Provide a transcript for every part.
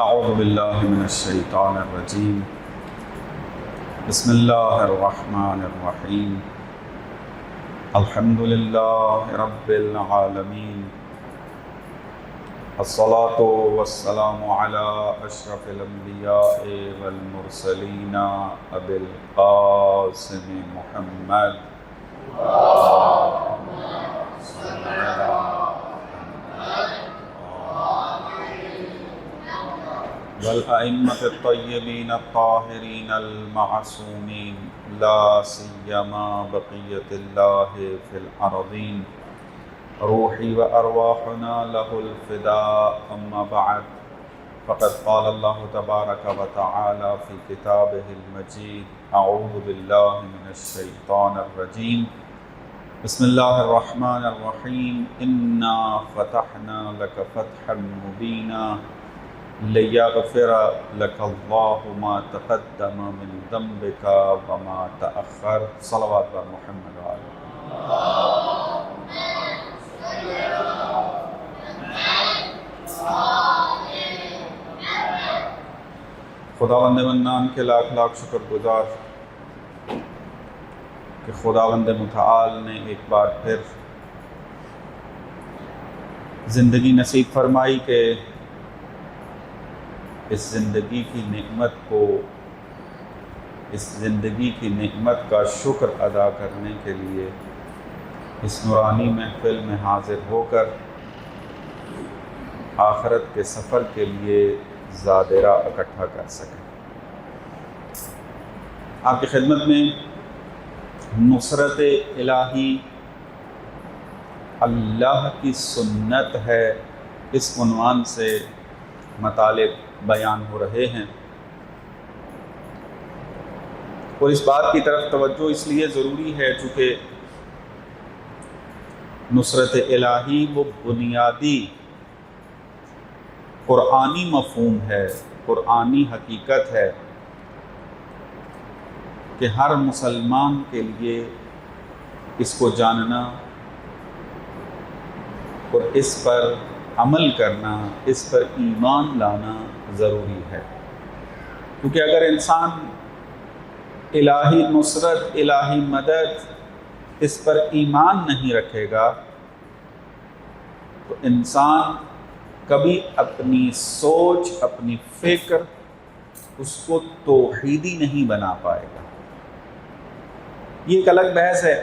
اعوذ باللہ من الشیطان الرجیم بسم اللہ الرحمن الرحیم الحمد للہ رب العالمین الصلاة والسلام علی اشرف الانبیاء والمرسلین ابی القاسم محمد والأئمة الطيبين الطاهرين المعصومين لا سيما بقية الله في الأرضين روحي وأرواحنا له الفداء أما بعد فقد قال الله تبارك وتعالى في كتابه المجيد أعوذ بالله من الشيطان الرجيم بسم الله الرحمن الرحيم إنا فتحنا لك فتحا مبينا لِيَغْفِرَ لَكَ اللَّهُ مَا تَقَدَّمَ مِن ذَنبِكَ وَمَا تَأَخَّرَ صلوات بر محمد وآلہ خداوند منان کے لاکھ لاکھ شکر گزار کہ خداوند متعال نے ایک بار پھر زندگی نصیب فرمائی کہ اس زندگی کی نعمت کو، اس زندگی کی نعمت کا شکر ادا کرنے کے لیے اس نورانی محفل میں حاضر ہو کر آخرت کے سفر کے لیے زادرہ اکٹھا کر سکیں۔ آپ کی خدمت میں نصرت الہی اللہ کی سنت ہے، اس عنوان سے مطالب بیان ہو رہے ہیں، اور اس بات کی طرف توجہ اس لیے ضروری ہے چونکہ نصرت الہی وہ بنیادی قرآنی مفہوم ہے، قرآنی حقیقت ہے کہ ہر مسلمان کے لیے اس کو جاننا اور اس پر عمل کرنا، اس پر ایمان لانا ضروری ہے، کیونکہ اگر انسان الہی نصرت، الہی مدد اس پر ایمان نہیں رکھے گا تو انسان کبھی اپنی سوچ، اپنی فکر اس کو توحیدی نہیں بنا پائے گا۔ یہ ایک الگ بحث ہے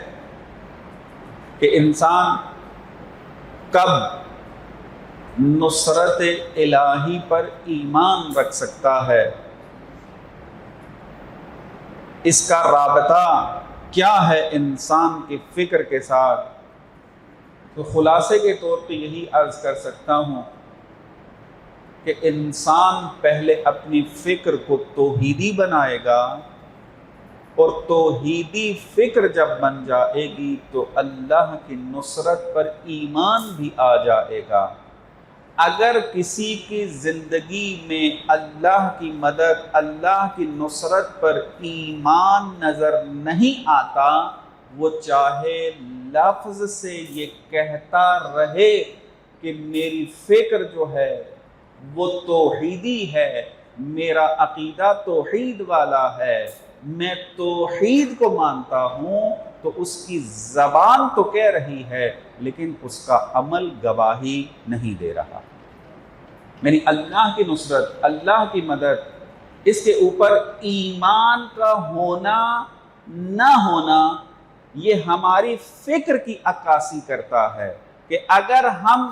کہ انسان کب نصرت الہی پر ایمان رکھ سکتا ہے، اس کا رابطہ کیا ہے انسان کی فکر کے ساتھ، تو خلاصے کے طور پہ یہی عرض کر سکتا ہوں کہ انسان پہلے اپنی فکر کو توحیدی بنائے گا، اور توحیدی فکر جب بن جائے گی تو اللہ کی نصرت پر ایمان بھی آ جائے گا۔ اگر کسی کی زندگی میں اللہ کی مدد، اللہ کی نصرت پر ایمان نظر نہیں آتا، وہ چاہے لفظ سے یہ کہتا رہے کہ میری فکر جو ہے وہ توحیدی ہے، میرا عقیدہ توحید والا ہے، میں توحید کو مانتا ہوں، تو اس کی زبان تو کہہ رہی ہے لیکن اس کا عمل گواہی نہیں دے رہا۔ یعنی اللہ کی نصرت، اللہ کی مدد، اس کے اوپر ایمان کا ہونا نہ ہونا یہ ہماری فکر کی عکاسی کرتا ہے کہ اگر ہم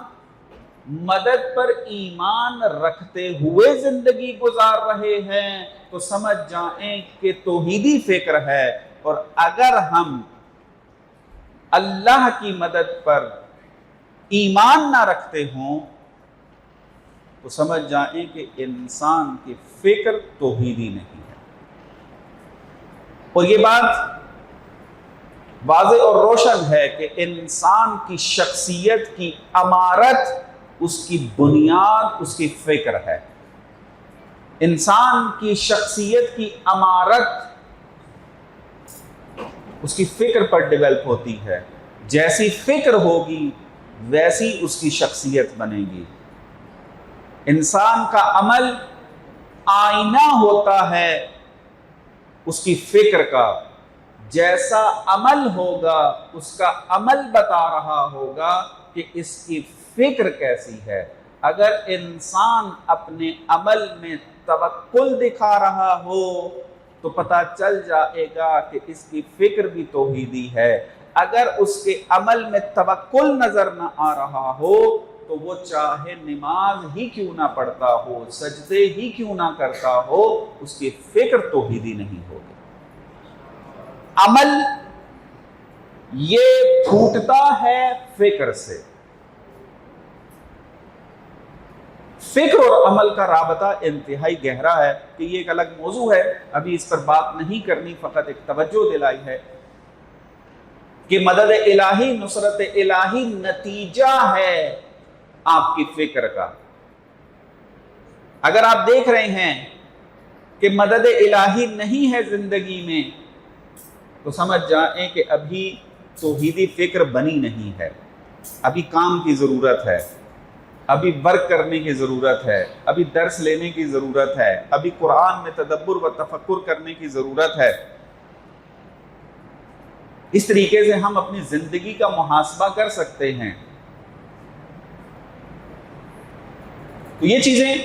مدد پر ایمان رکھتے ہوئے زندگی گزار رہے ہیں تو سمجھ جائیں کہ توحیدی فکر ہے، اور اگر ہم اللہ کی مدد پر ایمان نہ رکھتے ہوں تو سمجھ جائیں کہ انسان کی فکر توحیدی نہیں ہے۔ اور یہ بات واضح اور روشن ہے کہ انسان کی شخصیت کی عمارت، اس کی بنیاد اس کی فکر ہے۔ انسان کی شخصیت کی عمارت اس کی فکر پر ڈیولپ ہوتی ہے، جیسی فکر ہوگی ویسی اس کی شخصیت بنے گی۔ انسان کا عمل آئینہ ہوتا ہے اس کی فکر کا، جیسا عمل ہوگا اس کا عمل بتا رہا ہوگا کہ اس کی فکر کیسی ہے۔ اگر انسان اپنے عمل میں توکل دکھا رہا ہو تو پتہ چل جائے گا کہ اس کی فکر بھی توحیدی ہے۔ اگر اس کے عمل میں توکل نظر نہ آ رہا ہو تو وہ چاہے نماز ہی کیوں نہ پڑھتا ہو، سجدے ہی کیوں نہ کرتا ہو، اس کی فکر توحیدی نہیں ہوگی۔ عمل یہ پھوٹتا ہے فکر سے۔ فکر اور عمل کا رابطہ انتہائی گہرا ہے کہ یہ ایک الگ موضوع ہے، ابھی اس پر بات نہیں کرنی، فقط ایک توجہ دلائی ہے کہ مدد الہی، نصرت الہی نتیجہ ہے آپ کی فکر کا۔ اگر آپ دیکھ رہے ہیں کہ مدد الہی نہیں ہے زندگی میں تو سمجھ جائیں کہ ابھی توحیدی فکر بنی نہیں ہے، ابھی کام کی ضرورت ہے، ابھی ورک کرنے کی ضرورت ہے، ابھی درس لینے کی ضرورت ہے، ابھی قرآن میں تدبر و تفکر کرنے کی ضرورت ہے۔ اس طریقے سے ہم اپنی زندگی کا محاسبہ کر سکتے ہیں۔ تو یہ چیزیں،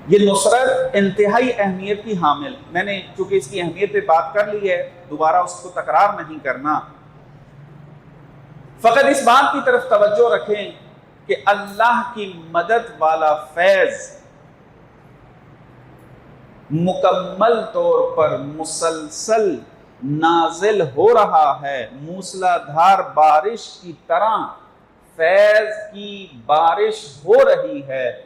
یہ نصرت انتہائی اہمیت کی حامل، میں نے چونکہ اس کی اہمیت پہ بات کر لی ہے، دوبارہ اس کو تکرار نہیں کرنا، فقط اس بات کی طرف توجہ رکھیں کہ اللہ کی مدد والا فیض مکمل طور پر مسلسل نازل ہو رہا ہے، موسلا دھار بارش کی طرح فیض کی بارش ہو رہی ہے،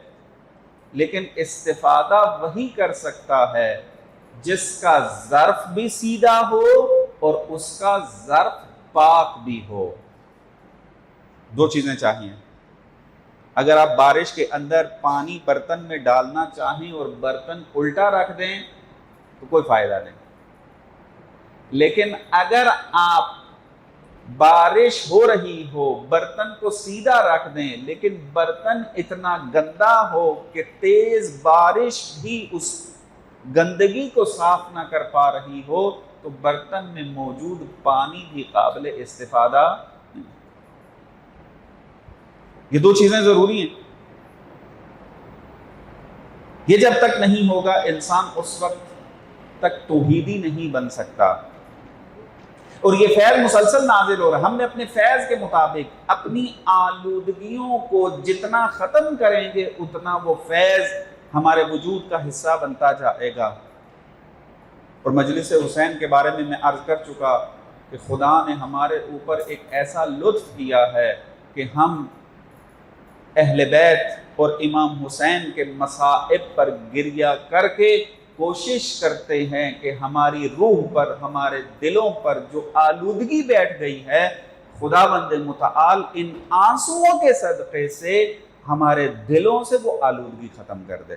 لیکن استفادہ وہی کر سکتا ہے جس کا ظرف بھی سیدھا ہو اور اس کا ظرف پاک بھی ہو۔ دو چیزیں چاہیے۔ اگر آپ بارش کے اندر پانی برتن میں ڈالنا چاہیں اور برتن الٹا رکھ دیں تو کوئی فائدہ نہیں، لیکن اگر آپ بارش ہو رہی ہو، برتن کو سیدھا رکھ دیں لیکن برتن اتنا گندا ہو کہ تیز بارش بھی اس گندگی کو صاف نہ کر پا رہی ہو تو برتن میں موجود پانی بھی قابل استفادہ نہیں۔ یہ دو چیزیں ضروری ہیں۔ یہ جب تک نہیں ہوگا انسان اس وقت تک توحیدی نہیں بن سکتا۔ اور یہ فیض مسلسل نازل ہو رہا ہے، ہم نے اپنے فیض کے مطابق اپنی آلودگیوں کو جتنا ختم کریں گے اتنا وہ فیض ہمارے وجود کا حصہ بنتا جائے گا۔ اور مجلس حسین کے بارے میں عرض کر چکا کہ خدا نے ہمارے اوپر ایک ایسا لطف کیا ہے کہ ہم اہل بیت اور امام حسین کے مصائب پر گریہ کر کے کوشش کرتے ہیں کہ ہماری روح پر، ہمارے دلوں پر جو آلودگی بیٹھ گئی ہے، خداوند متعال ان آنسوؤں کے صدقے سے ہمارے دلوں سے وہ آلودگی ختم کر دے۔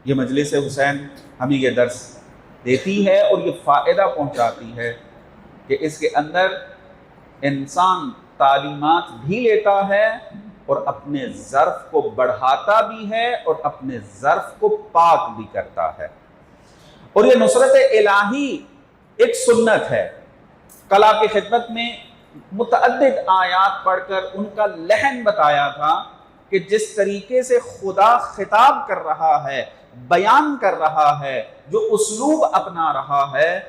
یہ مجلس حسین ہمیں یہ درس دیتی ہے اور یہ فائدہ پہنچاتی ہے کہ اس کے اندر انسان تعلیمات بھی لیتا ہے اور اپنے ظرف کو بڑھاتا بھی ہے اور اپنے ظرف کو پاک بھی کرتا ہے۔ اور یہ نصرت الہی ایک سنت ہے۔ کل آپ کی خدمت میں متعدد آیات پڑھ کر ان کا لحن بتایا تھا کہ جس طریقے سے خدا خطاب کر رہا ہے، بیان کر رہا ہے، جو اسلوب اپنا رہا ہے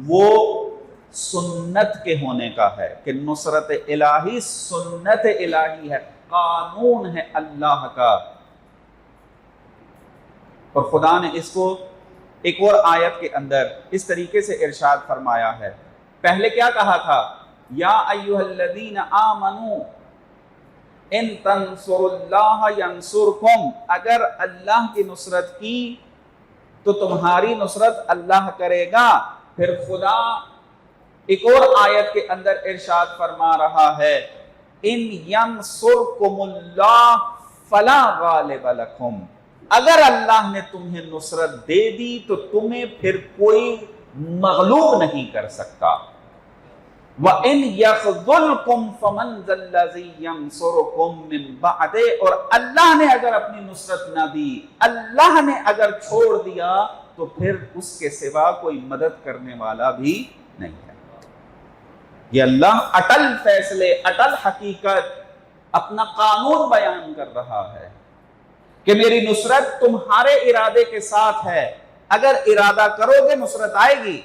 وہ سنت کے ہونے کا ہے، کہ نصرت الہی سنت الہی ہے، قانون ہے اللہ کا۔ اور خدا نے اس کو ایک اور آیت کے اندر اس طریقے سے ارشاد فرمایا ہے۔ پہلے کیا کہا تھا؟ یا ایھا الذین آمنوا ان تنصروا اللہ ینصرکم، اگر اللہ کی نصرت کی تو تمہاری نصرت اللہ کرے گا۔ پھر خدا ایک اور آیت کے اندر ارشاد فرما رہا ہے، ان ینصرکم اللہ فلا غالب لکم، اگر اللہ نے تمہیں نصرت دے دی تو تمہیں پھر کوئی مغلوب نہیں کر سکتا۔ وَإِنْ يَخْذُلْكُمْ فَمَنْ ذَا الَّذِي يَنْصُرُكُمْ مِنْ بَعْدِهِ، اور اللہ نے اگر اپنی نصرت نہ دی، اللہ نے اگر چھوڑ دیا، تو پھر اس کے سوا کوئی مدد کرنے والا بھی نہیں ہے۔ یہ اللہ اٹل فیصلے، اٹل حقیقت، اپنا قانون بیان کر رہا ہے کہ میری نصرت تمہارے ارادے کے ساتھ ہے، اگر ارادہ کرو گے نصرت آئے گی۔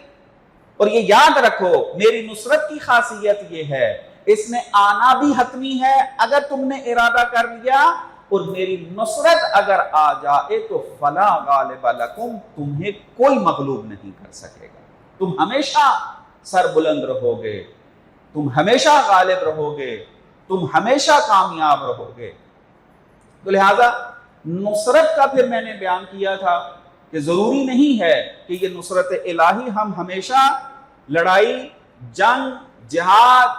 اور یہ یاد رکھو میری نصرت کی خاصیت یہ ہے، اس میں آنا بھی حتمی ہے اگر تم نے ارادہ کر لیا، اور میری نصرت اگر آ جائے تو فلا غالب لکم، تمہیں کوئی مغلوب نہیں کر سکے گا، تم ہمیشہ سر بلند رہو گے، تم ہمیشہ غالب رہو گے، تم ہمیشہ کامیاب رہو گے۔ تو لہذا نصرت کا پھر میں نے بیان کیا تھا کہ ضروری نہیں ہے کہ یہ نصرت الہی ہم ہمیشہ لڑائی، جنگ، جہاد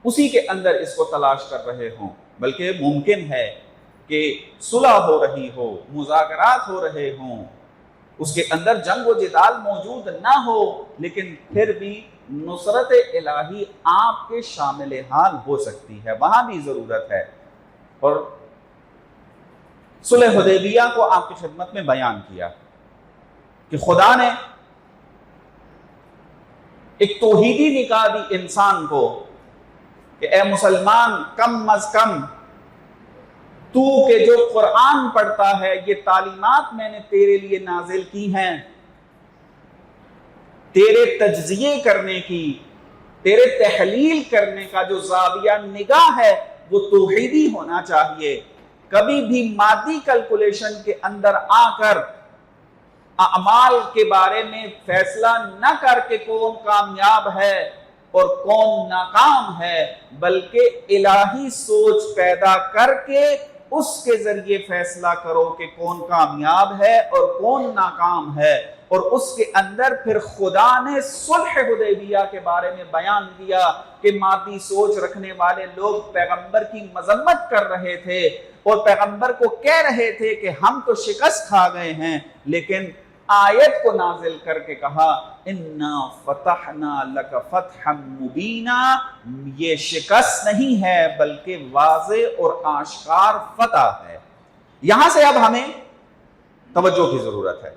اسی کے اندر اس کو تلاش کر رہے ہوں، بلکہ ممکن ہے کہ صلح ہو رہی ہو، مذاکرات ہو رہے ہوں، اس کے اندر جنگ و جدال موجود نہ ہو، لیکن پھر بھی نصرت الہی آپ کے شامل حال ہو سکتی ہے، وہاں بھی ضرورت ہے۔ اور صلح حدیبیہ کو آپ کی خدمت میں بیان کیا کہ خدا نے ایک توحیدی نکاح دی انسان کو کہ اے مسلمان، کم از کم تو کہ جو قرآن پڑھتا ہے، یہ تعلیمات میں نے تیرے لیے نازل کی ہیں، تیرے تجزیے کرنے کی، تیرے تحلیل کرنے کا جو زاویہ نگاہ ہے وہ توحیدی ہونا چاہیے۔ کبھی بھی مادی کیلکولیشن کے اندر آ کر اعمال کے بارے میں فیصلہ نہ کر کے کون کامیاب ہے اور کون ناکام ہے، بلکہ الہی سوچ پیدا کر کے اس کے ذریعے فیصلہ کرو کہ کون کامیاب ہے اور کون ناکام ہے۔ اور اس کے اندر پھر خدا نے صلح حدیبیہ کے بارے میں بیان دیا کہ مادی سوچ رکھنے والے لوگ پیغمبر کی مذمت کر رہے تھے اور پیغمبر کو کہہ رہے تھے کہ ہم تو شکست کھا گئے ہیں، لیکن آیت کو نازل کر کے کہا اِنَّا فَتَحْنَا لَكَ فَتْحًا مُبِينًا، یہ شکست نہیں ہے بلکہ واضح اور آشکار فتح ہے۔ یہاں سے اب ہمیں توجہ کی ضرورت ہے،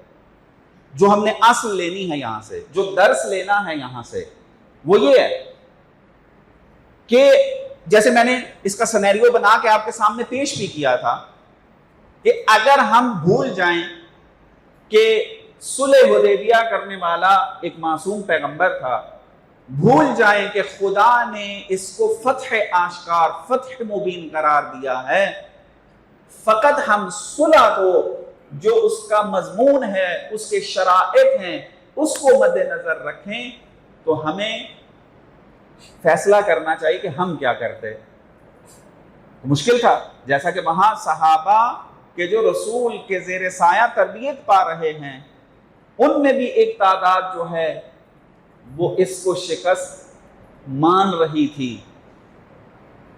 جو ہم نے اصل لینی ہے یہاں سے، جو درس لینا ہے یہاں سے، وہ یہ ہے کہ جیسے میں نے اس کا سینیریو بنا کے آپ کے سامنے پیش بھی کیا تھا کہ اگر ہم بھول جائیں کہ صلح حدیبیہ کرنے والا ایک معصوم پیغمبر تھا، بھول جائیں کہ خدا نے اس کو فتح آشکار، فتح مبین قرار دیا ہے، فقط ہم صلح کو جو اس کا مضمون ہے، اس کے شرائط ہیں، اس کو مد نظر رکھیں، تو ہمیں فیصلہ کرنا چاہیے کہ ہم کیا کرتے۔ مشکل تھا، جیسا کہ وہاں صحابہ کہ جو رسول کے زیر سایہ تربیت پا رہے ہیں، ان میں بھی ایک تعداد جو ہے وہ اس کو شکست مان رہی تھی۔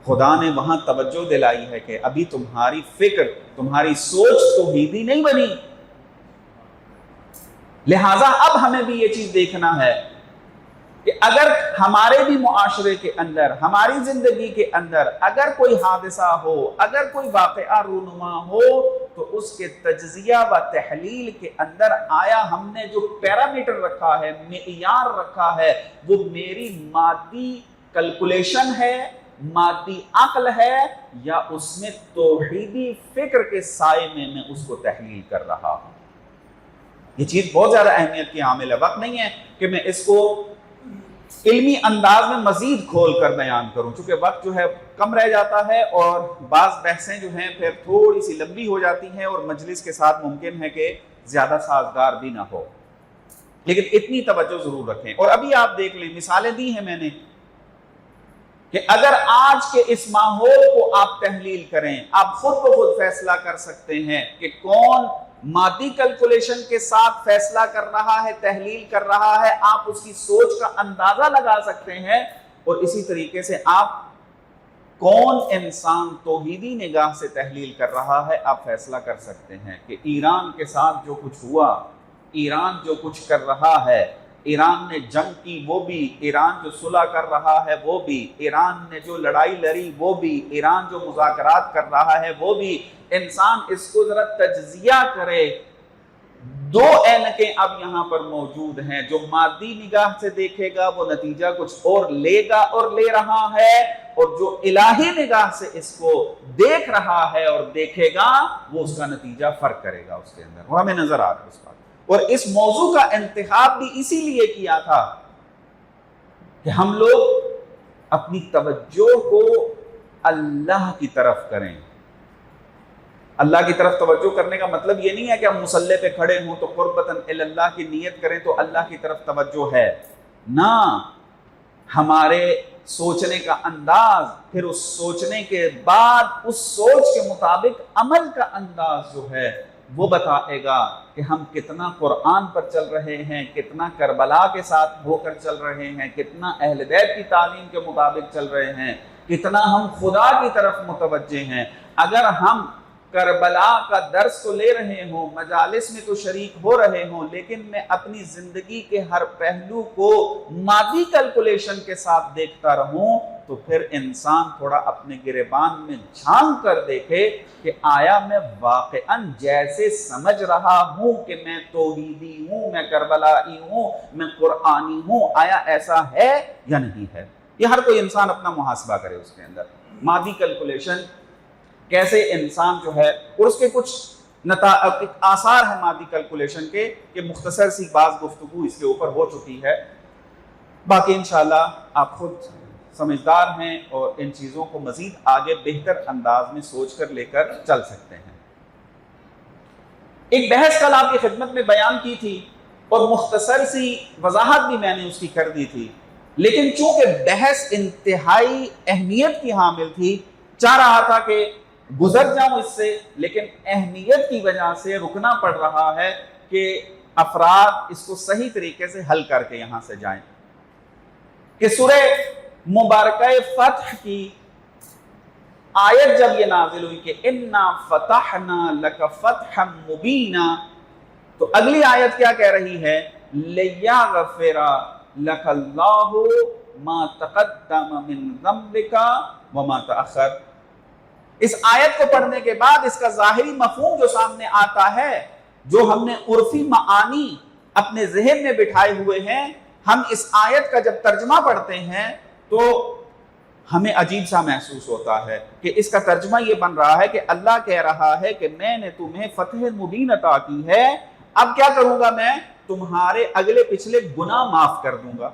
خدا نے وہاں توجہ دلائی ہے کہ ابھی تمہاری فکر، تمہاری سوچ توحیدی نہیں بنی، لہٰذا اب ہمیں بھی یہ چیز دیکھنا ہے کہ اگر ہمارے بھی معاشرے کے اندر، ہماری زندگی کے اندر اگر کوئی حادثہ ہو، اگر کوئی واقعہ رونما ہو، تو اس کے تجزیہ و تحلیل کے اندر آیا ہم نے جو پیرامیٹر رکھا ہے، معیار رکھا ہے، وہ میری مادی کیلکولیشن ہے، مادی عقل ہے، یا اس میں توحیدی فکر کے سائے میں اس کو تحلیل کر رہا ہوں۔ یہ چیز بہت زیادہ اہمیت کی حامل ہے۔ وقت نہیں ہے کہ میں اس کو علمی انداز میں مزید کھول کر بیان کروں، چونکہ وقت جو ہے کم رہ جاتا ہے اور بعض بحثیں جو ہیں پھر تھوڑی سی لمبی ہو جاتی ہیں اور مجلس کے ساتھ ممکن ہے کہ زیادہ سازگار بھی نہ ہو، لیکن اتنی توجہ ضرور رکھیں۔ اور ابھی آپ دیکھ لیں، مثالیں دی ہیں میں نے کہ اگر آج کے اس ماحول کو آپ تحلیل کریں، آپ خود بخود فیصلہ کر سکتے ہیں کہ کون مادی کیلکولیشن کے ساتھ فیصلہ کر رہا ہے، تحلیل کر رہا ہے، آپ اس کی سوچ کا اندازہ لگا سکتے ہیں، اور اسی طریقے سے آپ کون انسان توحیدی نگاہ سے تحلیل کر رہا ہے، آپ فیصلہ کر سکتے ہیں کہ ایران کے ساتھ جو کچھ ہوا، ایران جو کچھ کر رہا ہے، ایران نے جنگ کی وہ بھی، ایران جو صلح کر رہا ہے وہ بھی، ایران نے جو لڑائی لڑی وہ بھی، ایران جو مذاکرات کر رہا ہے وہ بھی۔ انسان اس کو ذرا تجزیہ کرے۔ دو اینکیں اب یہاں پر موجود ہیں، جو مادی نگاہ سے دیکھے گا وہ نتیجہ کچھ اور لے گا اور لے رہا ہے، اور جو الہی نگاہ سے اس کو دیکھ رہا ہے اور دیکھے گا وہ اس کا نتیجہ فرق کرے گا اس کے اندر، اور ہمیں نظر آ رہا ہے اس بات۔ اور اس موضوع کا انتخاب بھی اسی لیے کیا تھا کہ ہم لوگ اپنی توجہ کو اللہ کی طرف کریں۔ اللہ کی طرف توجہ کرنے کا مطلب یہ نہیں ہے کہ ہم مصلی پہ کھڑے ہوں تو قربتاً اللہ کی نیت کریں تو اللہ کی طرف توجہ ہے، نہ، ہمارے سوچنے کا انداز، پھر اس سوچنے کے بعد اس سوچ کے مطابق عمل کا انداز جو ہے وہ بتائے گا کہ ہم کتنا قرآن پر چل رہے ہیں، کتنا کربلا کے ساتھ ہو کر چل رہے ہیں، کتنا اہل بیت کی تعلیم کے مطابق چل رہے ہیں، کتنا ہم خدا کی طرف متوجہ ہیں۔ اگر ہم کربلا کا درس تو لے رہے ہوں، مجالس میں تو شریک ہو رہے ہوں، لیکن میں اپنی زندگی کے ہر پہلو کو مادی کیلکولیشن کے ساتھ دیکھتا رہوں تو پھر انسان تھوڑا اپنے گریبان میں جھانک کر دیکھے کہ آیا میں واقعاً جیسے سمجھ رہا ہوں کہ میں توحیدی ہوں، میں کربلائی ہوں، میں قرآنی ہوں، آیا ایسا ہے یا نہیں ہے؟ یہ ہر کوئی انسان اپنا محاسبہ کرے اس کے اندر۔ مادی کیلکولیشن کیسے انسان جو ہے، اور اس کے کچھ آثار ہیں مادی کیلکولیشن کے، کہ مختصر سی بعض گفتگو اس کے اوپر ہو چکی ہے، باقی انشاءاللہ آپ خود سمجھدار ہیں اور ان چیزوں کو مزید آگے بہتر انداز میں سوچ کر لے کر چل سکتے ہیں۔ ایک بحث کل آپ کی خدمت میں بیان کی تھی اور مختصر سی وضاحت بھی میں نے اس کی کر دی تھی، لیکن چونکہ بحث انتہائی اہمیت کی حامل تھی، چاہ رہا تھا کہ گزر جاؤں اس سے، لیکن اہمیت کی وجہ سے رکنا پڑ رہا ہے کہ افراد اس کو صحیح طریقے سے حل کر کے یہاں سے جائیں۔ کہ سورہ مبارکہ فتح کی آیت جب یہ نازل ہوئی کہ اِنَّا فَتَحْنَا لَكَ فَتْحًا مُبِينًا، تو اگلی آیت کیا کہہ رہی ہے؟ لِيَغْفِرَ لَكَ اللَّهُ مَا تَقَدَّمَ مِن ذَنبِكَ وَمَا تَأَخَّرَ۔ اس آیت کو پڑھنے کے بعد اس کا ظاہری مفہوم جو سامنے آتا ہے، جو ہم نے عرفی معانی اپنے ذہن میں بٹھائے ہوئے ہیں، ہم اس آیت کا جب ترجمہ پڑھتے ہیں تو ہمیں عجیب سا محسوس ہوتا ہے کہ اس کا ترجمہ یہ بن رہا ہے کہ اللہ کہہ رہا ہے کہ میں نے تمہیں فتح مبین عطا کی ہے، اب کیا کروں گا؟ میں تمہارے اگلے پچھلے گناہ معاف کر دوں گا۔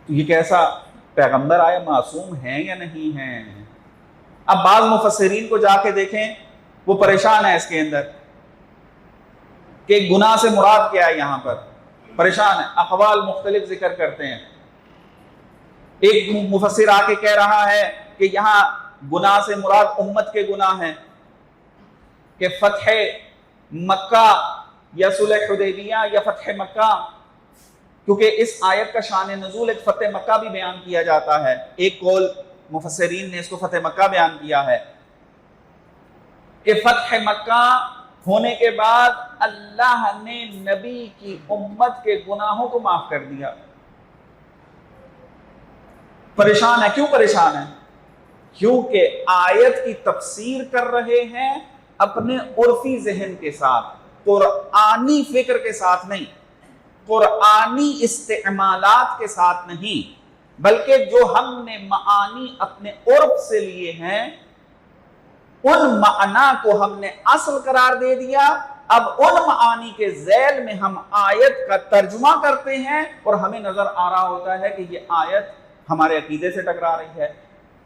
تو یہ کیسا پیغمبر آیا معصوم ہیں یا نہیں ہیں؟ اب بعض مفسرین کو جا کے دیکھیں، وہ پریشان ہے اس کے اندر کہ گناہ سے مراد کیا ہے، یہاں پر پریشان ہے، اقوال مختلف ذکر کرتے ہیں۔ ایک مفسر آ کے کہہ رہا ہے کہ یہاں گناہ سے مراد امت کے گناہ ہیں، کہ فتح مکہ یا صلح حدیبیہ یا فتح مکہ، کیونکہ اس آیت کا شان نزول ایک فتح مکہ بھی بیان کیا جاتا ہے۔ ایک قول مفسرین نے اس کو فتح مکہ بیان کیا ہے کہ فتح مکہ ہونے کے بعد اللہ نے نبی کی امت کے گناہوں کو معاف کر دیا۔ پریشان ہے، کیوں پریشان ہے؟ کیونکہ آیت کی تفسیر کر رہے ہیں اپنے عرفی ذہن کے ساتھ، قرآنی فکر کے ساتھ نہیں، قرآنی استعمالات کے ساتھ نہیں، بلکہ جو ہم نے معانی اپنے عرف سے لیے ہیں ان معنی کو ہم نے اصل قرار دے دیا۔ اب ان معانی کے ذیل میں ہم آیت کا ترجمہ کرتے ہیں اور ہمیں نظر آ رہا ہوتا ہے کہ یہ آیت ہمارے عقیدے سے ٹکرا رہی ہے،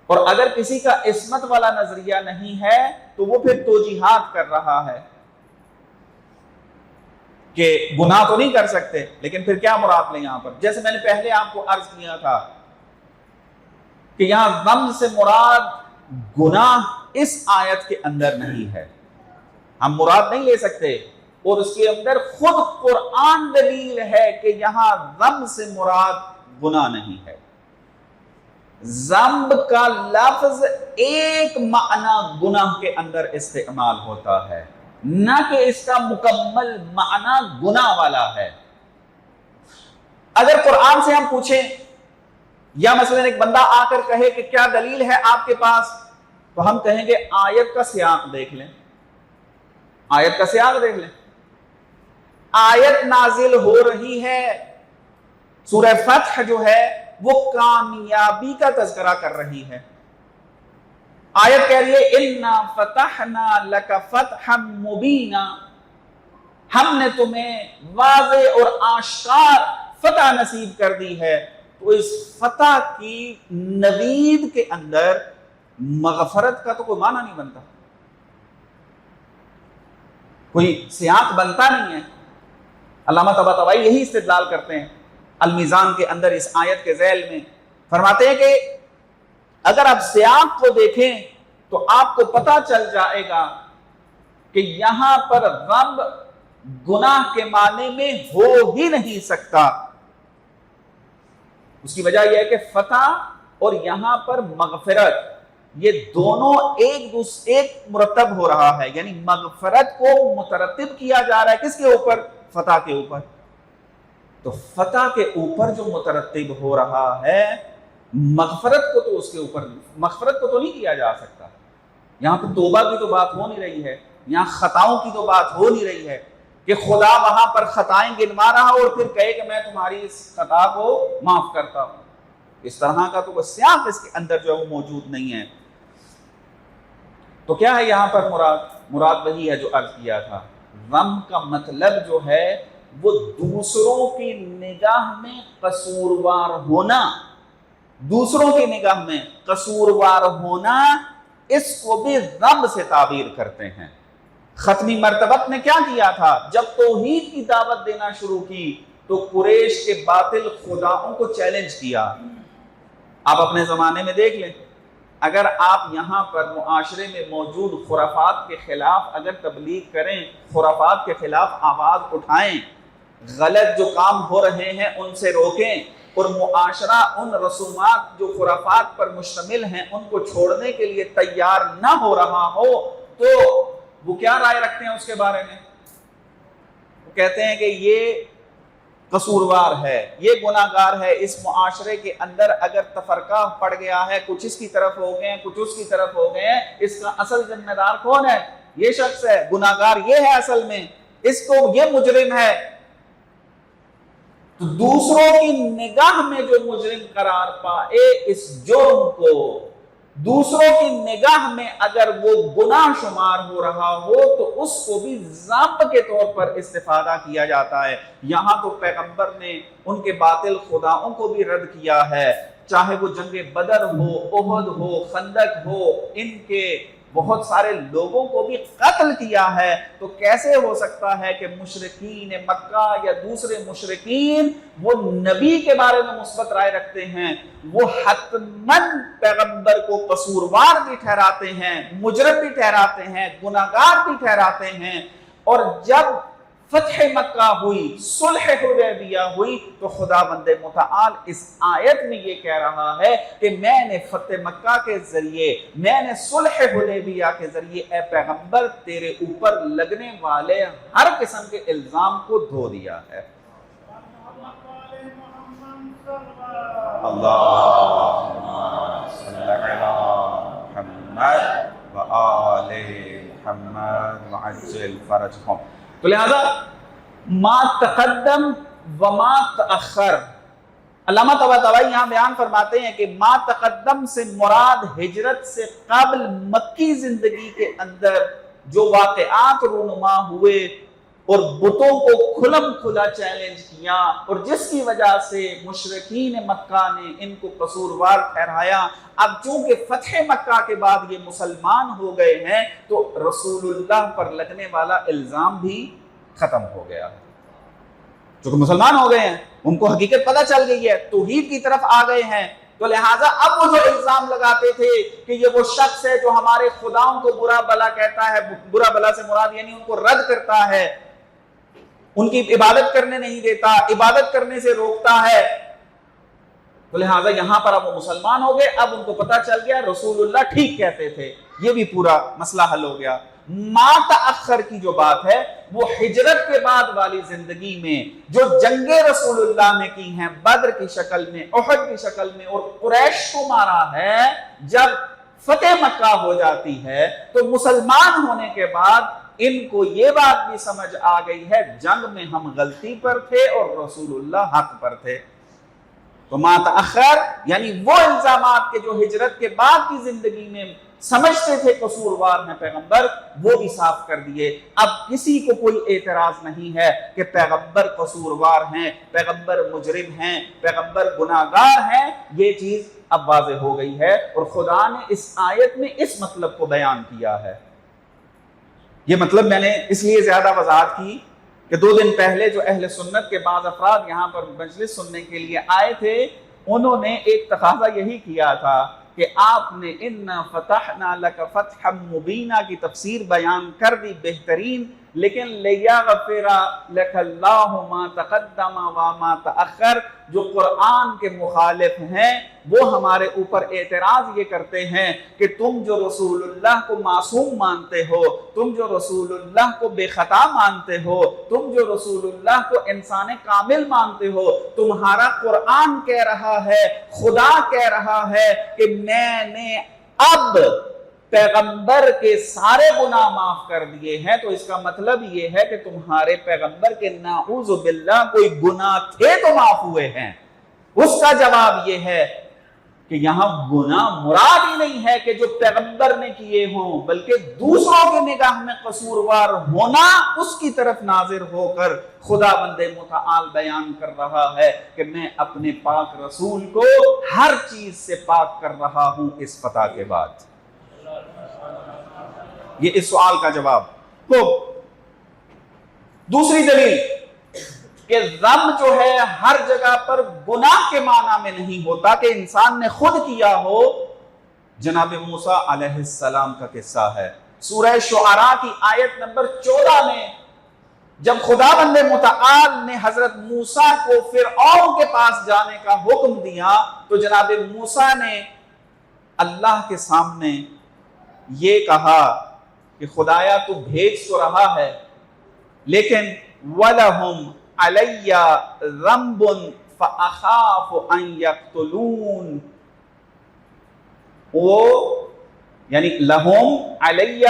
اور اگر کسی کا عصمت والا نظریہ نہیں ہے تو وہ پھر توجیحات کر رہا ہے کہ گناہ تو نہیں کر سکتے، لیکن پھر کیا مراد لیں یہاں پر؟ جیسے میں نے پہلے آپ کو عرض کیا تھا کہ یہاں ذنب سے مراد گناہ اس آیت کے اندر نہیں ہے، ہم مراد نہیں لے سکتے، اور اس کے اندر خود قرآن دلیل ہے کہ یہاں ذنب سے مراد گناہ نہیں ہے۔ ذنب کا لفظ ایک معنی گناہ کے اندر استعمال ہوتا ہے، نہ کہ اس کا مکمل معنی گناہ والا ہے۔ اگر قرآن سے ہم پوچھیں یا مثلا ایک بندہ آ کر کہے کہ کیا دلیل ہے آپ کے پاس، تو ہم کہیں گے آیت کا سیاق دیکھ لیں، آیت کا سیاق دیکھ لیں۔ آیت نازل ہو رہی ہے، سورہ فتح جو ہے وہ کامیابی کا تذکرہ کر رہی ہے۔ آیت کہہ رہی ہے اِنَّا فَتَحْنَا لَكَ فَتْحًا مُبِينًا، ہم نے تمہیں واضح اور آشکار فتح نصیب کر دی ہے۔ تو اس فتح کی نوید کے اندر مغفرت کا تو کوئی معنی نہیں بنتا، کوئی سیاق بنتا نہیں ہے۔ علامہ طباطبائی یہی استدلال کرتے ہیں المیزان کے اندر اس آیت کے ذیل میں، فرماتے ہیں کہ اگر آپ سیاق کو دیکھیں تو آپ کو پتہ چل جائے گا کہ یہاں پر غم گناہ کے معنی میں ہو ہی نہیں سکتا۔ اس کی وجہ یہ ہے کہ فتح اور یہاں پر مغفرت، یہ دونوں ایک مرتب ہو رہا ہے، یعنی مغفرت کو مترتب کیا جا رہا ہے کس کے اوپر؟ فتح کے اوپر۔ تو فتح کے اوپر جو مترتب ہو رہا ہے، مغفرت کو تو اس کے اوپر مغفرت کو تو نہیں کیا جا سکتا۔ یہاں پہ توبہ کی تو بات ہو نہیں رہی ہے، یہاں خطاؤں کی تو بات ہو نہیں رہی ہے کہ خدا وہاں پر خطائیں گنوا رہا اور پھر کہے کہ میں تمہاری اس خطا کو معاف کرتا ہوں۔ اس طرح کا تو کوئی سیاق اس کے اندر جو ہے وہ موجود نہیں ہے۔ تو کیا ہے یہاں پر مراد وہی ہے جو عرض کیا تھا، غم کا مطلب جو ہے وہ دوسروں کی نگاہ میں قصوروار ہونا، دوسروں کی نگاہ میں قصوروار ہونا، اس کو بھی غم سے تعبیر کرتے ہیں۔ ختمی مرتبت نے کیا کیا تھا؟ جب توحید کی دعوت دینا شروع کی تو قریش کے باطل خداؤں کو چیلنج کیا۔ آپ اپنے زمانے میں دیکھ لیں، اگر آپ یہاں پر معاشرے میں موجود خرافات کے خلاف اگر تبلیغ کریں، خرافات کے خلاف آواز اٹھائیں، غلط جو کام ہو رہے ہیں ان سے روکیں، اور معاشرہ ان رسومات جو خرافات پر مشتمل ہیں ان کو چھوڑنے کے لیے تیار نہ ہو رہا ہو، تو وہ کیا رائے رکھتے ہیں اس کے بارے میں؟ وہ کہتے ہیں کہ یہ قصوروار ہے، یہ گناہگار ہے، اس معاشرے کے اندر اگر تفرقہ پڑ گیا ہے، کچھ اس کی طرف ہو گئے ہیں، کچھ اس کی طرف ہو گئے ہیں، اس کا اصل ذمہ دار کون ہے؟ یہ شخص ہے، گناہگار یہ ہے، اصل میں اس کو یہ مجرم ہے۔ تو دوسروں کی نگاہ میں جو مجرم قرار پائے اس جرم کو، دوسروں کی نگاہ میں اگر وہ گناہ شمار ہو رہا ہو تو اس کو بھی ضابط کے طور پر استفادہ کیا جاتا ہے۔ یہاں تو پیغمبر نے ان کے باطل خداؤں کو بھی رد کیا ہے، چاہے وہ جنگ بدر ہو، احد ہو، خندق ہو، ان کے بہت سارے لوگوں کو بھی قتل کیا ہے۔ تو کیسے ہو سکتا ہے کہ مشرکین مکہ یا دوسرے مشرکین وہ نبی کے بارے میں مثبت رائے رکھتے ہیں، وہ حتماً پیغمبر کو قصوروار بھی ٹھہراتے ہیں، مجرم بھی ٹھہراتے ہیں، گناہگار بھی ٹھہراتے ہیں۔ اور جب فتح مکہ ہوئی، صلح حدیبیہ ہوئی، تو خداوند متعال اس آیت میں یہ کہہ رہا ہے کہ میں نے فتح مکہ کے ذریعے، میں نے صلح حدیبیہ کے ذریعے اے پیغمبر تیرے اوپر لگنے والے ہر قسم کے الزام کو دھو دیا ہے۔ اللہم صلی علی محمد وآل محمد وعجل فرجہم۔ تو لہذا ما تقدم و ما تأخر، علامہ طباطبائی یہاں بیان فرماتے ہیں کہ ما تقدم سے مراد ہجرت سے قبل مکی زندگی کے اندر جو واقعات رونما ہوئے اور بتوں کو کھلم کھلا چیلنج کیا، اور جس کی وجہ سے مشرکین مکہ نے ان کو قصوروار ٹھہرایا، اب چونکہ فتح مکہ کے بعد یہ مسلمان ہو گئے ہیں تو رسول اللہ پر لگنے والا الزام بھی ختم ہو گیا۔ چونکہ مسلمان ہو گئے ہیں، ان کو حقیقت پتہ چل گئی ہے، توحید کی طرف آ گئے ہیں، تو لہٰذا اب وہ جو الزام لگاتے تھے کہ یہ وہ شخص ہے جو ہمارے خداؤں کو برا بلا کہتا ہے، برا بلا سے مراد یعنی ان کو رد کرتا ہے، ان کی عبادت کرنے نہیں دیتا، عبادت کرنے سے روکتا ہے، تو لہٰذا یہاں پر اب وہ مسلمان ہو گئے۔ اب ان کو پتہ چل گیا رسول اللہ ٹھیک کہتے تھے، یہ بھی پورا مسئلہ حل ہو گیا۔ ما تأخر کی جو بات ہے وہ ہجرت کے بعد والی زندگی میں جو جنگیں رسول اللہ نے کی ہیں، بدر کی شکل میں، احد کی شکل میں، اور قریش کو مارا ہے، جب فتح مکہ ہو جاتی ہے تو مسلمان ہونے کے بعد ان کو یہ بات بھی سمجھ آ گئی ہے جنگ میں ہم غلطی پر تھے اور رسول اللہ حق پر تھے۔ تو ما تأخر یعنی وہ الزامات کے جو ہجرت کے بعد کی زندگی میں سمجھتے تھے قصوروار ہیں پیغمبر، وہ بھی صاف کر دیے۔ اب کسی کو کوئی اعتراض نہیں ہے کہ پیغمبر قصوروار ہیں، پیغمبر مجرم ہیں، پیغمبر گناہگار ہیں، یہ چیز اب واضح ہو گئی ہے، اور خدا نے اس آیت میں اس مطلب کو بیان کیا ہے۔ یہ مطلب میں نے اس لیے زیادہ وضاحت کی کہ 2 دن پہلے جو اہل سنت کے بعض افراد یہاں پر مجلس سننے کے لیے آئے تھے، انہوں نے ایک تقاضا یہی کیا تھا کہ آپ نے اِنَّا فَتَحْنَا لَكَ فَتْحًا مُبِينًا کی تفسیر بیان کر دی بہترین، لیکن لِيَغْفِرَ لَكَ اللَّهُ مَا تَقَدَّمَ وَمَا تَأَخَّرَ جو قرآن کے مخالف ہیں وہ ہمارے اوپر اعتراض یہ کرتے ہیں کہ تم جو رسول اللہ کو معصوم مانتے ہو، تم جو رسول اللہ کو بے خطا مانتے ہو، تم جو رسول اللہ کو انسان کامل مانتے ہو، تمہارا قرآن کہہ رہا ہے، خدا کہہ رہا ہے کہ میں نے اب پیغمبر کے سارے گناہ معاف کر دیے ہیں، تو اس کا مطلب یہ ہے کہ تمہارے پیغمبر کے نعوذ باللہ کوئی گناہ تھے تو معاف ہوئے ہیں۔ اس کا جواب یہ ہے کہ یہاں گناہ مراد ہی نہیں ہے کہ جو پیغمبر نے کیے ہوں، بلکہ دوسروں کی نگاہ میں قصوروار ہونا اس کی طرف ناظر ہو کر خدا بند متعال بیان کر رہا ہے کہ میں اپنے پاک رسول کو ہر چیز سے پاک کر رہا ہوں اس فتح کے بعد۔ یہ اس سوال کا جواب۔ تو دوسری دلیل کہ ذم جو ہے ہر جگہ پر گناہ کے معنی میں نہیں ہوتا کہ انسان نے خود کیا ہو۔ جناب موسیٰ علیہ السلام کا قصہ ہے سورہ شعراء کی آیت نمبر 14 میں، جب خدا بند متعال نے حضرت موسیٰ کو فرعون کے پاس جانے کا حکم دیا تو جناب موسیٰ نے اللہ کے سامنے یہ کہا کہ خدایا تو بھیج تو رہا ہے، لیکن وَلَهُمْ عَلَيَّ ذَنْبٌ فَأَخَافُ أَنْ يَقْتُلُونَ، وہ یعنی لَهُمْ عَلَيَّ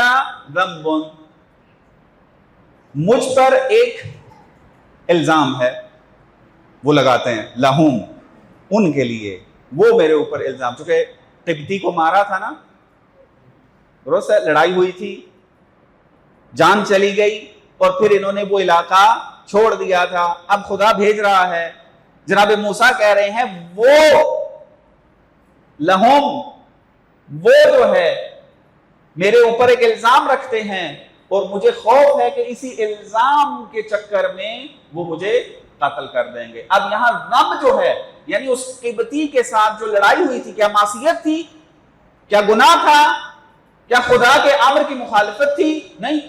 ذَنْبٌ، مجھ پر ایک الزام ہے، وہ لگاتے ہیں لَهُمْ ان کے لیے، وہ میرے اوپر الزام، چونکہ قبطی کو مارا تھا نا، درست ہے، لڑائی ہوئی تھی، جان چلی گئی، اور پھر انہوں نے وہ علاقہ چھوڑ دیا تھا، اب خدا بھیج رہا ہے۔ جناب موسیٰ کہہ رہے ہیں وہ لہم، وہ جو ہے میرے اوپر ایک الزام رکھتے ہیں اور مجھے خوف ہے کہ اسی الزام کے چکر میں وہ مجھے قتل کر دیں گے۔ اب یہاں ذم جو ہے یعنی اس قبطی کے ساتھ جو لڑائی ہوئی تھی، کیا معصیت تھی؟ کیا گناہ تھا؟ کیا خدا کے امر کی مخالفت تھی؟ نہیں،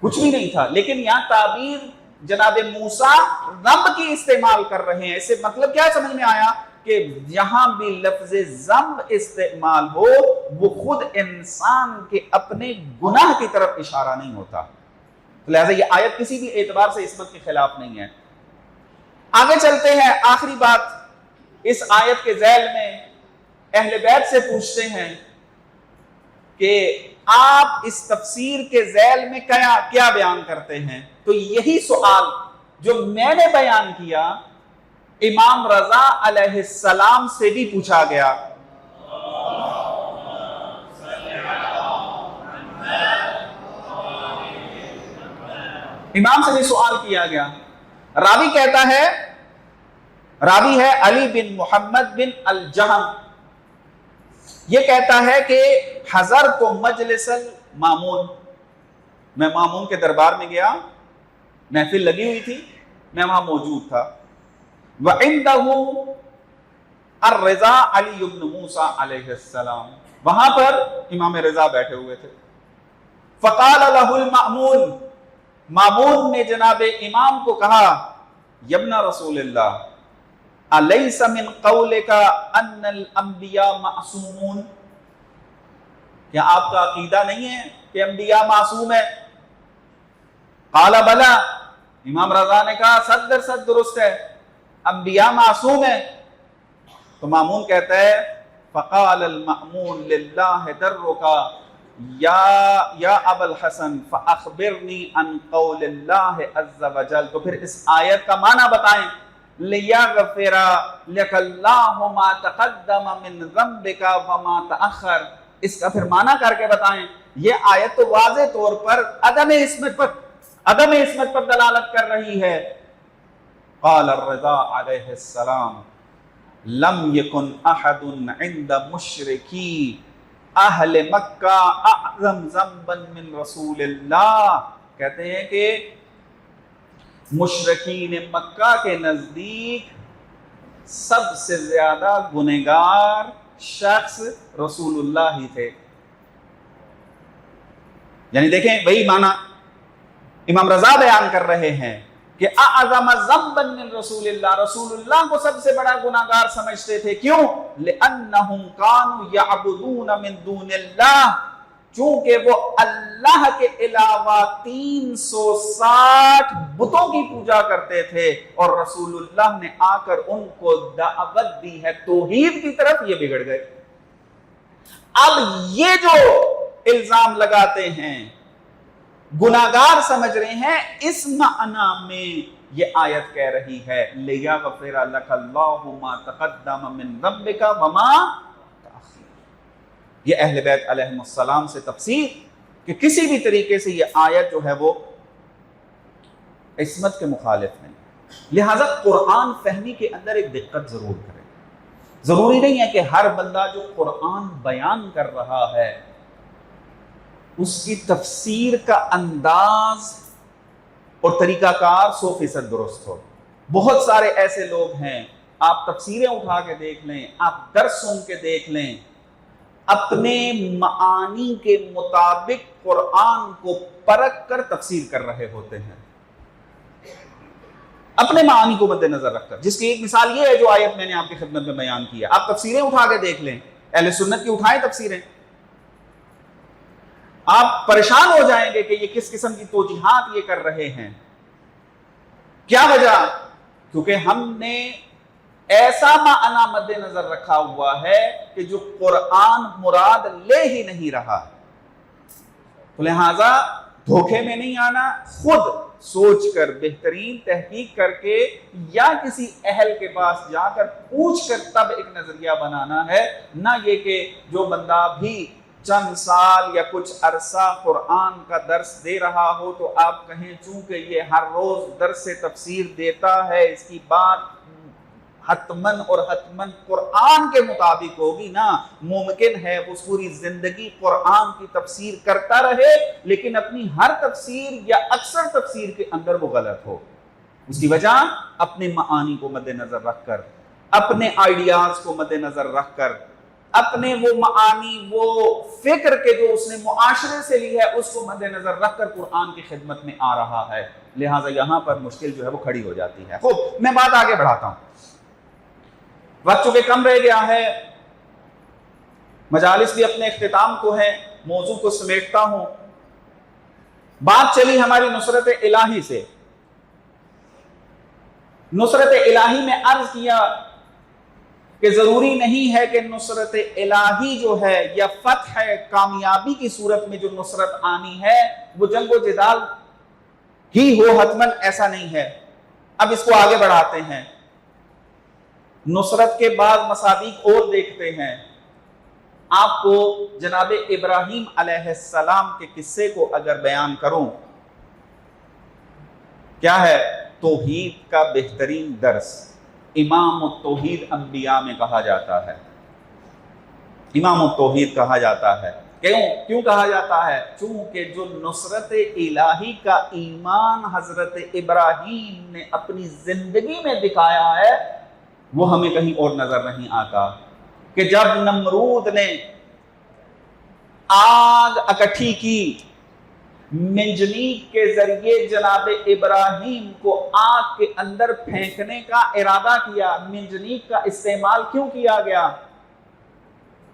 کچھ بھی نہیں تھا، لیکن یہاں تعبیر جناب موسیٰ ذم کی استعمال کر رہے ہیں۔ اس سے مطلب کیا سمجھ میں آیا کہ جہاں بھی لفظ ذم استعمال ہو وہ خود انسان کے اپنے گناہ کی طرف اشارہ نہیں ہوتا، لہذا یہ آیت کسی بھی اعتبار سے عصمت کے خلاف نہیں ہے۔ آگے چلتے ہیں، آخری بات اس آیت کے ذیل میں اہل بیت سے پوچھتے ہیں کہ آپ اس تفسیر کے ذیل میں کیا بیان کرتے ہیں؟ تو یہی سوال جو میں نے بیان کیا امام رضا علیہ السلام سے بھی پوچھا گیا۔ امام سے بھی سوال کیا گیا۔ راوی کہتا ہے، راوی ہے علی بن محمد بن الجہم، یہ کہتا ہے کہ حضرت مجلس المامون، میں مامون کے دربار میں گیا، محفل لگی ہوئی تھی، میں وہاں موجود تھا۔ وَعِنْدَهُ الرضا علی بن موسیٰ علیہ السلام، وہاں پر امام رضا بیٹھے ہوئے تھے۔ فَقَالَ لَهُ الْمَأْمُونَ، مامون نے جناب امام کو کہا، یبن رسول اللہ الیس من قولک ان الانبیاء معصومون، کیا آپ کا عقیدہ نہیں ہے کہ انبیاء معصوم ہے؟ قال بلا، امام رضا نے کہا 100% درست ہے، انبیاء معصوم ہے۔ تو مامون کہتا ہے فقال المأمون للہ درک یا ابا الحسن فاخبرنی عن قول اللہ عز وجل، تو پھر اس آیت کا معنی بتائیں، لیغفر لک اللہ ما تقدم من ذنبک وما تأخر، اس کا پھر معنی کر کے بتائیں۔ یہ آیت تو واضح طور پر عدم عصمت پر دلالت کر رہی ہے۔ قال الرضا علیہ السلام لم یکن احد عند مشرکی اہل مکہ اعظم ذنبا من رسول اللہ، کہتے ہیں کہ مشرکین مکہ کے نزدیک سب سے زیادہ گنہگار شخص رسول اللہ ہی تھے۔ یعنی دیکھیں وہی معنی امام رضا بیان کر رہے ہیں کہ اعظم ذنبا من رسول اللہ، رسول اللہ کو سب سے بڑا گناہگار سمجھتے تھے۔ کیوں؟ لأنہم کانوا یعبدون من دون اللہ، چونکہ وہ اللہ کے علاوہ 360 بتوں کی پوجا کرتے تھے، اور رسول اللہ نے آ کر ان کو دعوت دی ہے توحید کی طرف، یہ بگڑ گئے۔ اب یہ جو الزام لگاتے ہیں، گناہگار سمجھ رہے ہیں، اس معنی میں یہ آیت کہہ رہی ہے لیغفر لک اللہ ما تقدم من ذنبک وما تأخر۔ یہ اہل بیت علیہم السلام سے تفسیر کہ کسی بھی طریقے سے یہ آیت جو ہے وہ عصمت کے مخالف نہیں۔ لہٰذا قرآن فہمی کے اندر ایک دقت ضرور کریں۔ ضروری نہیں ہے کہ ہر بندہ جو قرآن بیان کر رہا ہے اس کی تفسیر کا انداز اور طریقہ کار 100% درست ہو۔ بہت سارے ایسے لوگ ہیں، آپ تفسیریں اٹھا کے دیکھ لیں، آپ درس سن کے دیکھ لیں، اپنے معانی کے مطابق قرآن کو پرکھ کر تفسیر کر رہے ہوتے ہیں، اپنے معانی کو مد نظر رکھ کر۔ جس کی ایک مثال یہ ہے جو آیت میں نے آپ کی خدمت میں بیان کی ہے۔ آپ تفسیریں اٹھا کے دیکھ لیں، اہل سنت کی اٹھائیں تفسیریں، آپ پریشان ہو جائیں گے کہ یہ کس قسم کی توجیحات یہ کر رہے ہیں۔ کیا وجہ؟ کیونکہ ہم نے ایسا معنی مد نظر رکھا ہوا ہے کہ جو قرآن مراد لے ہی نہیں رہا، تو لہٰذا دھوکے میں نہیں آنا، خود سوچ کر بہترین تحقیق کر کے یا کسی اہل کے پاس جا کر پوچھ کر تب ایک نظریہ بنانا ہے، نہ یہ کہ جو بندہ بھی چند سال یا کچھ عرصہ قرآن کا درس دے رہا ہو تو آپ کہیں چونکہ یہ ہر روز درس تفسیر دیتا ہے اس کی بات حتماً اور حتماً قرآن کے مطابق ہوگی۔ نا، ممکن ہے وہ پوری زندگی قرآن کی تفسیر کرتا رہے لیکن اپنی ہر تفسیر یا اکثر تفسیر کے اندر وہ غلط ہو۔ اس کی وجہ اپنے معانی کو مد نظر رکھ کر، اپنے آئیڈیاز کو مد نظر رکھ کر، اپنے وہ معانی، وہ فکر کے جو اس نے معاشرے سے لی ہے اس کو مد نظر رکھ کر قرآن کی خدمت میں آ رہا ہے۔ لہٰذا یہاں پر مشکل جو ہے وہ کھڑی ہو جاتی ہے۔ خوب، میں بات آگے بڑھاتا ہوں، وقت چونکہ کم رہ گیا ہے، مجالس بھی اپنے اختتام کو ہے، موضوع کو سمیٹتا ہوں۔ بات چلی ہماری نصرت الہی سے۔ نصرت الہی میں عرض کیا کہ ضروری نہیں ہے کہ نصرت الہی جو ہے یا فتح کامیابی کی صورت میں جو نصرت آنی ہے وہ جنگ و جدال ہی ہو، حتماً ایسا نہیں ہے۔ اب اس کو آگے بڑھاتے ہیں، نصرت کے بعد مصادیق اور دیکھتے ہیں۔ آپ کو جناب ابراہیم علیہ السلام کے قصے کو اگر بیان کروں، کیا ہے؟ توحید کا بہترین درس، امام التوحید انبیاء میں کہا جاتا ہے، امام التوحید کہا جاتا ہے۔ کیوں کہا جاتا ہے؟ چونکہ جو نصرت الہی کا ایمان حضرت ابراہیم نے اپنی زندگی میں دکھایا ہے وہ ہمیں کہیں اور نظر نہیں آتا۔ کہ جب نمرود نے آگ اکٹھی کی، منجنیق کے ذریعے جناب ابراہیم کو آگ کے اندر پھینکنے کا ارادہ کیا، منجنیق کا استعمال کیوں کیا گیا؟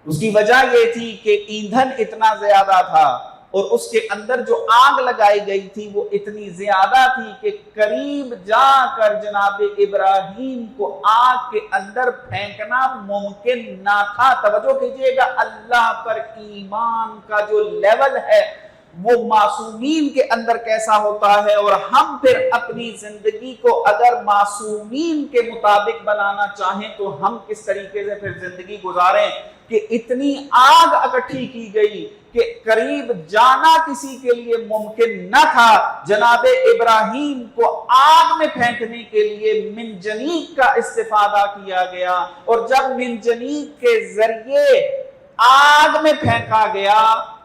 اس کی وجہ یہ تھی کہ ایندھن اتنا زیادہ تھا اور اس کے اندر جو آگ لگائی گئی تھی وہ اتنی زیادہ تھی کہ قریب جا کر جناب ابراہیم کو آگ کے اندر پھینکنا ممکن نہ تھا۔ توجہ کیجئے گا، اللہ پر ایمان کا جو لیول ہے وہ معصومین کے اندر کیسا ہوتا ہے، اور ہم پھر اپنی زندگی کو اگر معصومین کے مطابق بنانا چاہیں تو ہم کس طریقے سے پھر زندگی گزاریں کہ اتنی آگ اکٹھی کی گئی کہ قریب جانا کسی کے لیے ممکن نہ تھا۔ جناب ابراہیم کو آگ میں پھینکنے کے لیے منجنیق کا استفادہ کیا گیا، اور جب منجنیق کے ذریعے آگ میں پھینکا گیا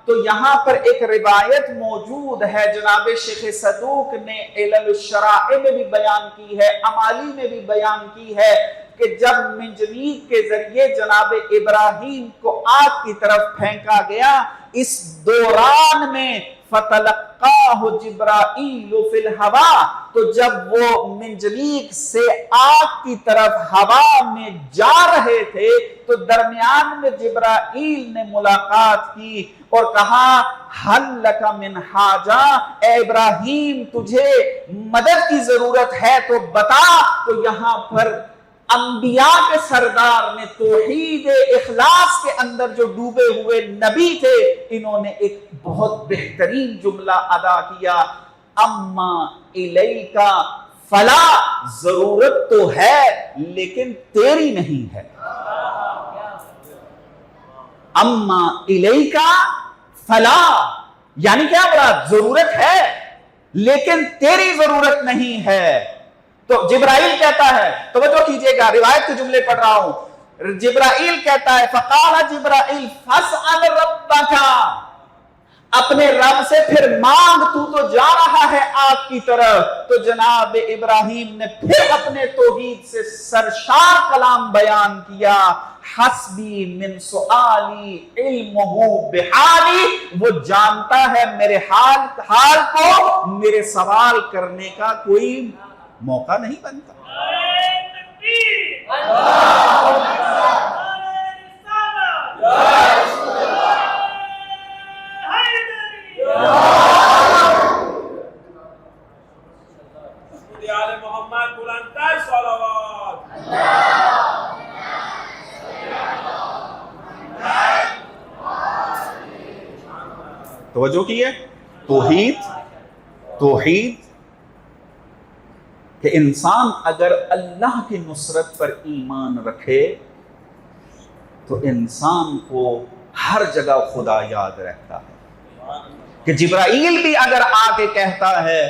تو یہاں پر ایک روایت موجود ہے، جناب شیخ صدوق نے علل الشرائع میں بھی بیان کی ہے، امالی میں بھی بیان کی ہے کہ جب منجنیق کے ذریعے جناب ابراہیم کو آگ کی طرف پھینکا گیا، اس دوران میں فَتَلَقَّاهُ جِبْرَائِيلُ فِي الْهَوَىٰ، تو جب وہ منجنیق سے آگ کی طرف ہوا میں جا رہے تھے تو درمیان میں جبرائیل نے ملاقات کی اور کہا حَلْ لَكَ مِنْ حَاجَةٍ، اے ابراہیم تجھے مدد کی ضرورت ہے تو بتا۔ تو یہاں پر انبیاء کے سردار نے توحید اخلاص کے اندر جو ڈوبے ہوئے نبی تھے، انہوں نے ایک بہت بہترین جملہ ادا کیا، اما الیکا فلا، ضرورت تو ہے لیکن تیری نہیں ہے۔ اما الیکا فلا یعنی کیا مراد؟ ضرورت ہے لیکن تیری ضرورت نہیں ہے۔ تو جبرائیل کہتا ہے، توجہ کیجئے گا، روایت کے جملے پڑھ رہا ہوں، جبرائیل کہتا ہے فقال جبرائیل فاسأل ربک، اپنے رب سے پھر مانگ، تو جا رہا ہے آگ کی طرف۔ تو جناب ابراہیم نے پھر اپنے توحید سے سرشار کلام بیان کیا، حسبی من سؤالی علمہ بحالی، وہ جانتا ہے میرے حال کو، میرے سوال کرنے کا کوئی موقع نہیں بنتا۔ توجہ کی ہے، توحید کہ انسان اگر اللہ کی نصرت پر ایمان رکھے تو انسان کو ہر جگہ خدا یاد رہتا ہے، کہ جبرائیل بھی اگر آ کے کہتا ہے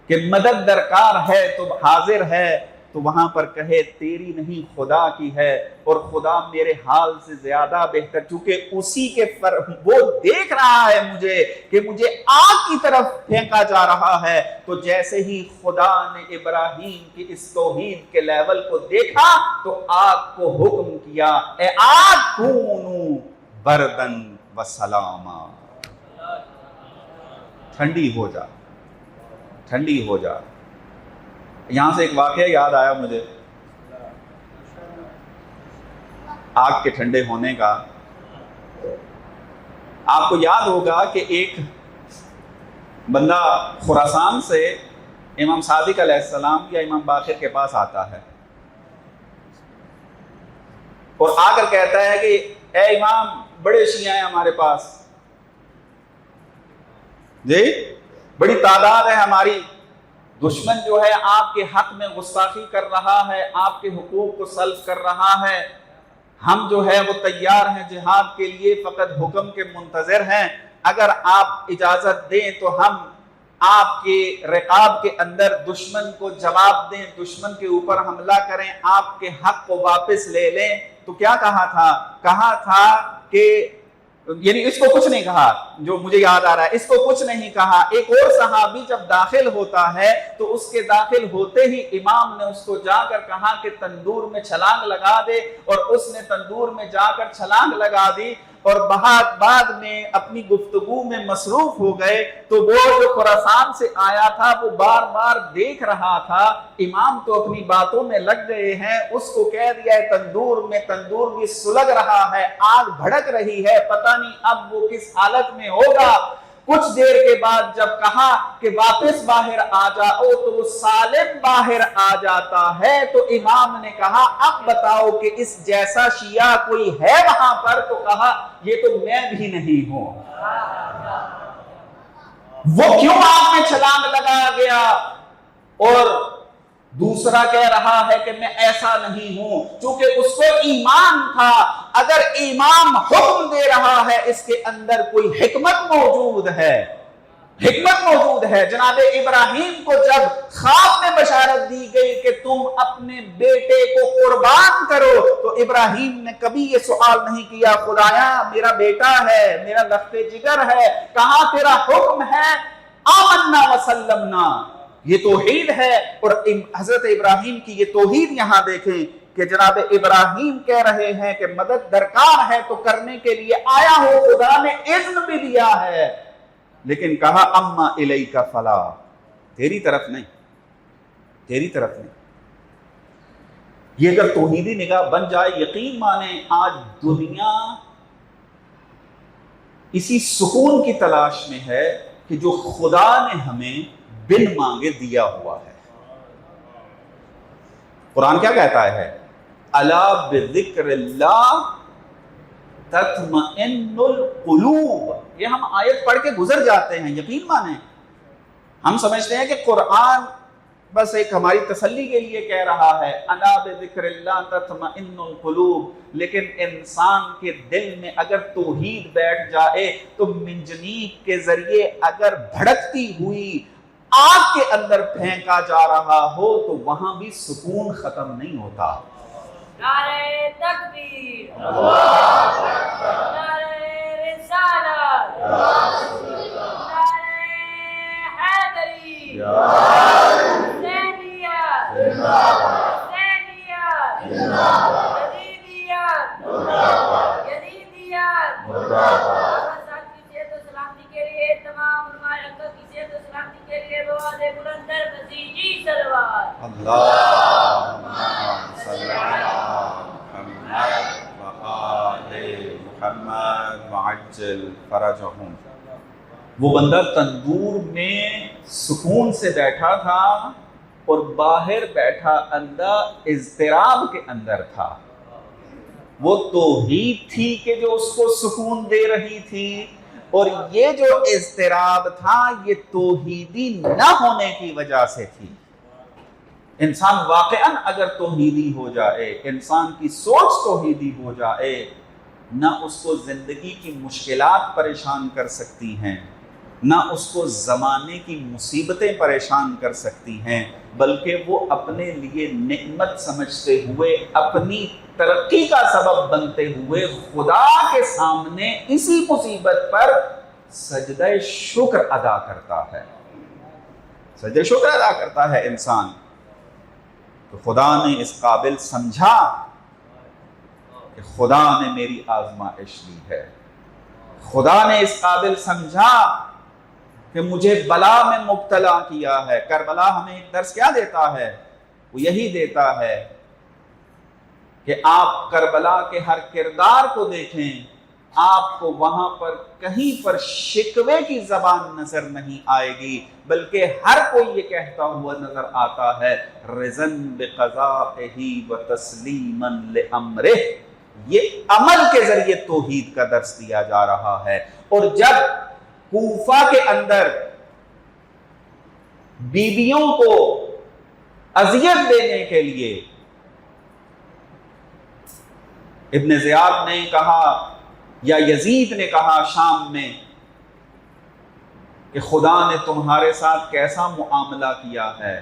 کہ مدد درکار ہے تو حاضر ہے، تو وہاں پر کہے تیری نہیں خدا کی ہے، اور خدا میرے حال سے زیادہ بہتر، چونکہ اسی کے وہ دیکھ رہا ہے مجھے کہ مجھے آگ کی طرف پھینکا جا رہا ہے۔ تو جیسے ہی خدا نے ابراہیم کی اس توحید کے لیول کو دیکھا تو آگ کو حکم کیا، اے آگ کونو بردن و سلاما، ٹھنڈی ہو جا، ٹھنڈی ہو جا۔ یہاں سے ایک واقعہ یاد آیا مجھے آگ کے ٹھنڈے ہونے کا۔ آپ کو یاد ہوگا کہ ایک بندہ خراسان سے امام صادق علیہ السلام یا امام باقر کے پاس آتا ہے اور آ کر کہتا ہے کہ اے امام، بڑے شیعہ ہیں ہمارے پاس، جی بڑی تعداد ہے ہماری، دشمن جو ہے آپ کے حق میں گستاخی کر رہا ہے، آپ کے حقوق کو سلب کر رہا ہے، ہم جو ہے وہ تیار ہیں جہاد کے لیے، فقط حکم کے منتظر ہیں، اگر آپ اجازت دیں تو ہم آپ کے رقاب کے اندر دشمن کو جواب دیں، دشمن کے اوپر حملہ کریں، آپ کے حق کو واپس لے لیں۔ تو کیا کہا تھا کہ یعنی اس کو کچھ نہیں کہا، جو مجھے یاد آ رہا ہے، اس کو کچھ نہیں کہا۔ ایک اور صحابی جب داخل ہوتا ہے تو اس کے داخل ہوتے ہی امام نے اس کو جا کر کہا کہ تندور میں چھلانگ لگا دے، اور اس نے تندور میں جا کر چھلانگ لگا دی۔ اور بعد میں اپنی گفتگو میں مصروف ہو گئے تو وہ جو خراسان سے آیا تھا وہ بار بار دیکھ رہا تھا امام تو اپنی باتوں میں لگ گئے ہیں، اس کو کہہ دیا ہے تندور میں، تندور بھی سلگ رہا ہے، آگ بھڑک رہی ہے، پتہ نہیں اب وہ کس حالت میں ہوگا۔ کچھ دیر کے بعد جب کہا کہ واپس باہر آ جاؤ تو وہ سالم باہر آ جاتا ہے، تو امام نے کہا اب بتاؤ کہ اس جیسا شیعہ کوئی ہے وہاں پر؟ تو کہا یہ تو میں بھی نہیں ہوں۔ وہ کیوں آگ میں چھلانگ لگا گیا؟ اور دوسرا کہہ رہا ہے کہ میں ایسا نہیں ہوں، چونکہ اس کو ایمان تھا۔ اگر ایمان حکم دے رہا ہے اس کے اندر کوئی حکمت موجود ہے، حکمت موجود ہے۔ جناب ابراہیم کو جب خواب میں بشارت دی گئی کہ تم اپنے بیٹے کو قربان کرو تو ابراہیم نے کبھی یہ سوال نہیں کیا خدایا میرا بیٹا ہے، میرا لخت جگر ہے، کہاں تیرا حکم ہے؟ آمنا وسلمنا، یہ توحید ہے۔ اور حضرت ابراہیم کی یہ توحید یہاں دیکھیں کہ جناب ابراہیم کہہ رہے ہیں کہ مدد درکار ہے تو کرنے کے لیے آیا ہو، خدا نے اذن بھی دیا ہے، لیکن کہا اما الیک فلا، تیری طرف نہیں، تیری طرف نہیں۔ یہ اگر توحیدی نگاہ بن جائے، یقین مانیں آج دنیا اسی سکون کی تلاش میں ہے کہ جو خدا نے ہمیں بن مانگے دیا ہوا ہے۔ قرآن کیا کہتا ہے؟ الا بذکر اللہ تطمئن القلوب۔ یہ ہم آیت پڑھ کے گزر جاتے ہیں، یقین مانیں ہم سمجھتے ہیں کہ قرآن بس ایک ہماری تسلی کے لیے کہہ رہا ہے الا بذکر اللہ تطمئن القلوب، لیکن انسان کے دل میں اگر توحید بیٹھ جائے تو منجنیق کے ذریعے اگر بھڑکتی ہوئی آگ کے اندر پھینکا جا رہا ہو تو وہاں بھی سکون ختم نہیں ہوتا۔ نعرہ تکبیر، نعرہ رسالت، نعرہ حیدری، حسینیت، یزیدیت، ساتھ کی صحت و سلامتی کے لیے تمام علماء حق کی صحت و سلامتی کے لیے بواز بلندر مسیحی صلوات۔ اللہم صلی علی محمد وآل محمد وعجل فرجہم۔ وہ بندہ تندور میں سکون سے بیٹھا تھا اور باہر بیٹھا اندر اضطراب کے اندر تھا۔ وہ توحید تھی کہ جو اس کو سکون دے رہی تھی، اور یہ جو اضطراب تھا یہ توحیدی نہ ہونے کی وجہ سے تھی۔ انسان واقعاً اگر توحیدی ہو جائے، انسان کی سوچ توحیدی ہو جائے، نہ اس کو زندگی کی مشکلات پریشان کر سکتی ہیں، نہ اس کو زمانے کی مصیبتیں پریشان کر سکتی ہیں، بلکہ وہ اپنے لیے نعمت سمجھتے ہوئے، اپنی ترقی کا سبب بنتے ہوئے خدا کے سامنے اسی مصیبت پر سجدہ شکر ادا کرتا ہے، سجدہ شکر ادا کرتا ہے انسان۔ تو خدا نے اس قابل سمجھا کہ خدا نے میری آزمائش لی ہے، خدا نے اس قابل سمجھا کہ مجھے بلا میں مبتلا کیا ہے۔ کربلا ہمیں ایک درس کیا دیتا ہے؟ وہ یہی دیتا ہے کہ آپ کربلا کے ہر کردار کو دیکھیں، آپ کو وہاں پر کہیں پر شکوے کی زبان نظر نہیں آئے گی، بلکہ ہر کوئی یہ کہتا ہوا نظر آتا ہے رضاً بقضائہ وتسلیما لامرہ۔ یہ عمل کے ذریعے توحید کا درس دیا جا رہا ہے۔ اور جب کوفہ کے اندر بیویوں کو اذیت دینے کے لیے ابن زیاد نے کہا یا یزید نے کہا شام میں کہ خدا نے تمہارے ساتھ کیسا معاملہ کیا ہے،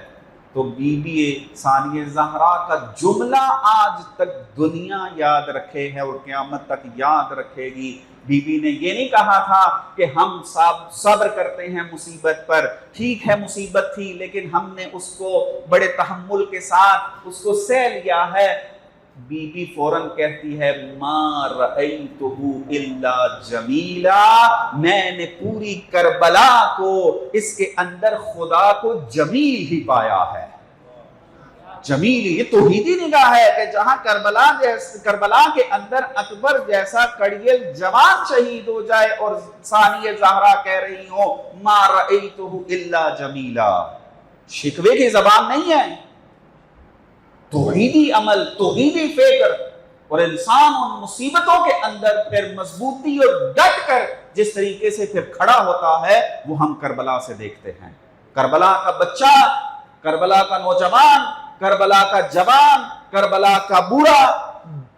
تو بی بی ثانیہ زہرا کا جملہ آج تک دنیا یاد رکھے ہے اور قیامت تک یاد رکھے گی۔ بی بی نے یہ نہیں کہا تھا کہ ہم صبر کرتے ہیں مصیبت پر، ٹھیک ہے مصیبت تھی لیکن ہم نے اس کو بڑے تحمل کے ساتھ اس کو سہ لیا ہے۔ بی بی فوراً کہتی ہے ما رأیتہ الا جمیلا، میں نے پوری کربلا کو اس کے اندر خدا کو جمیل ہی پایا ہے۔ جمیل یہ توحیدی نگاہ ہے کہ جہاں کربلا کے اندر اکبر جیسا کڑیل جوان شہید ہو جائے اور ثانیہ زہرا کہہ رہی ہو ما رأیتہ الا جمیلا، شکوے کی زبان نہیں ہے، توحیدی عمل، توحیدی فکر، اور انسان ان مصیبتوں کے اندر پھر مضبوطی اور ڈٹ کر جس طریقے سے پھر کھڑا ہوتا ہے وہ ہم کربلا سے دیکھتے ہیں۔ کربلا کا بچہ، کربلا کا نوجوان، کربلا کا جوان، کربلا کا بوڑھا،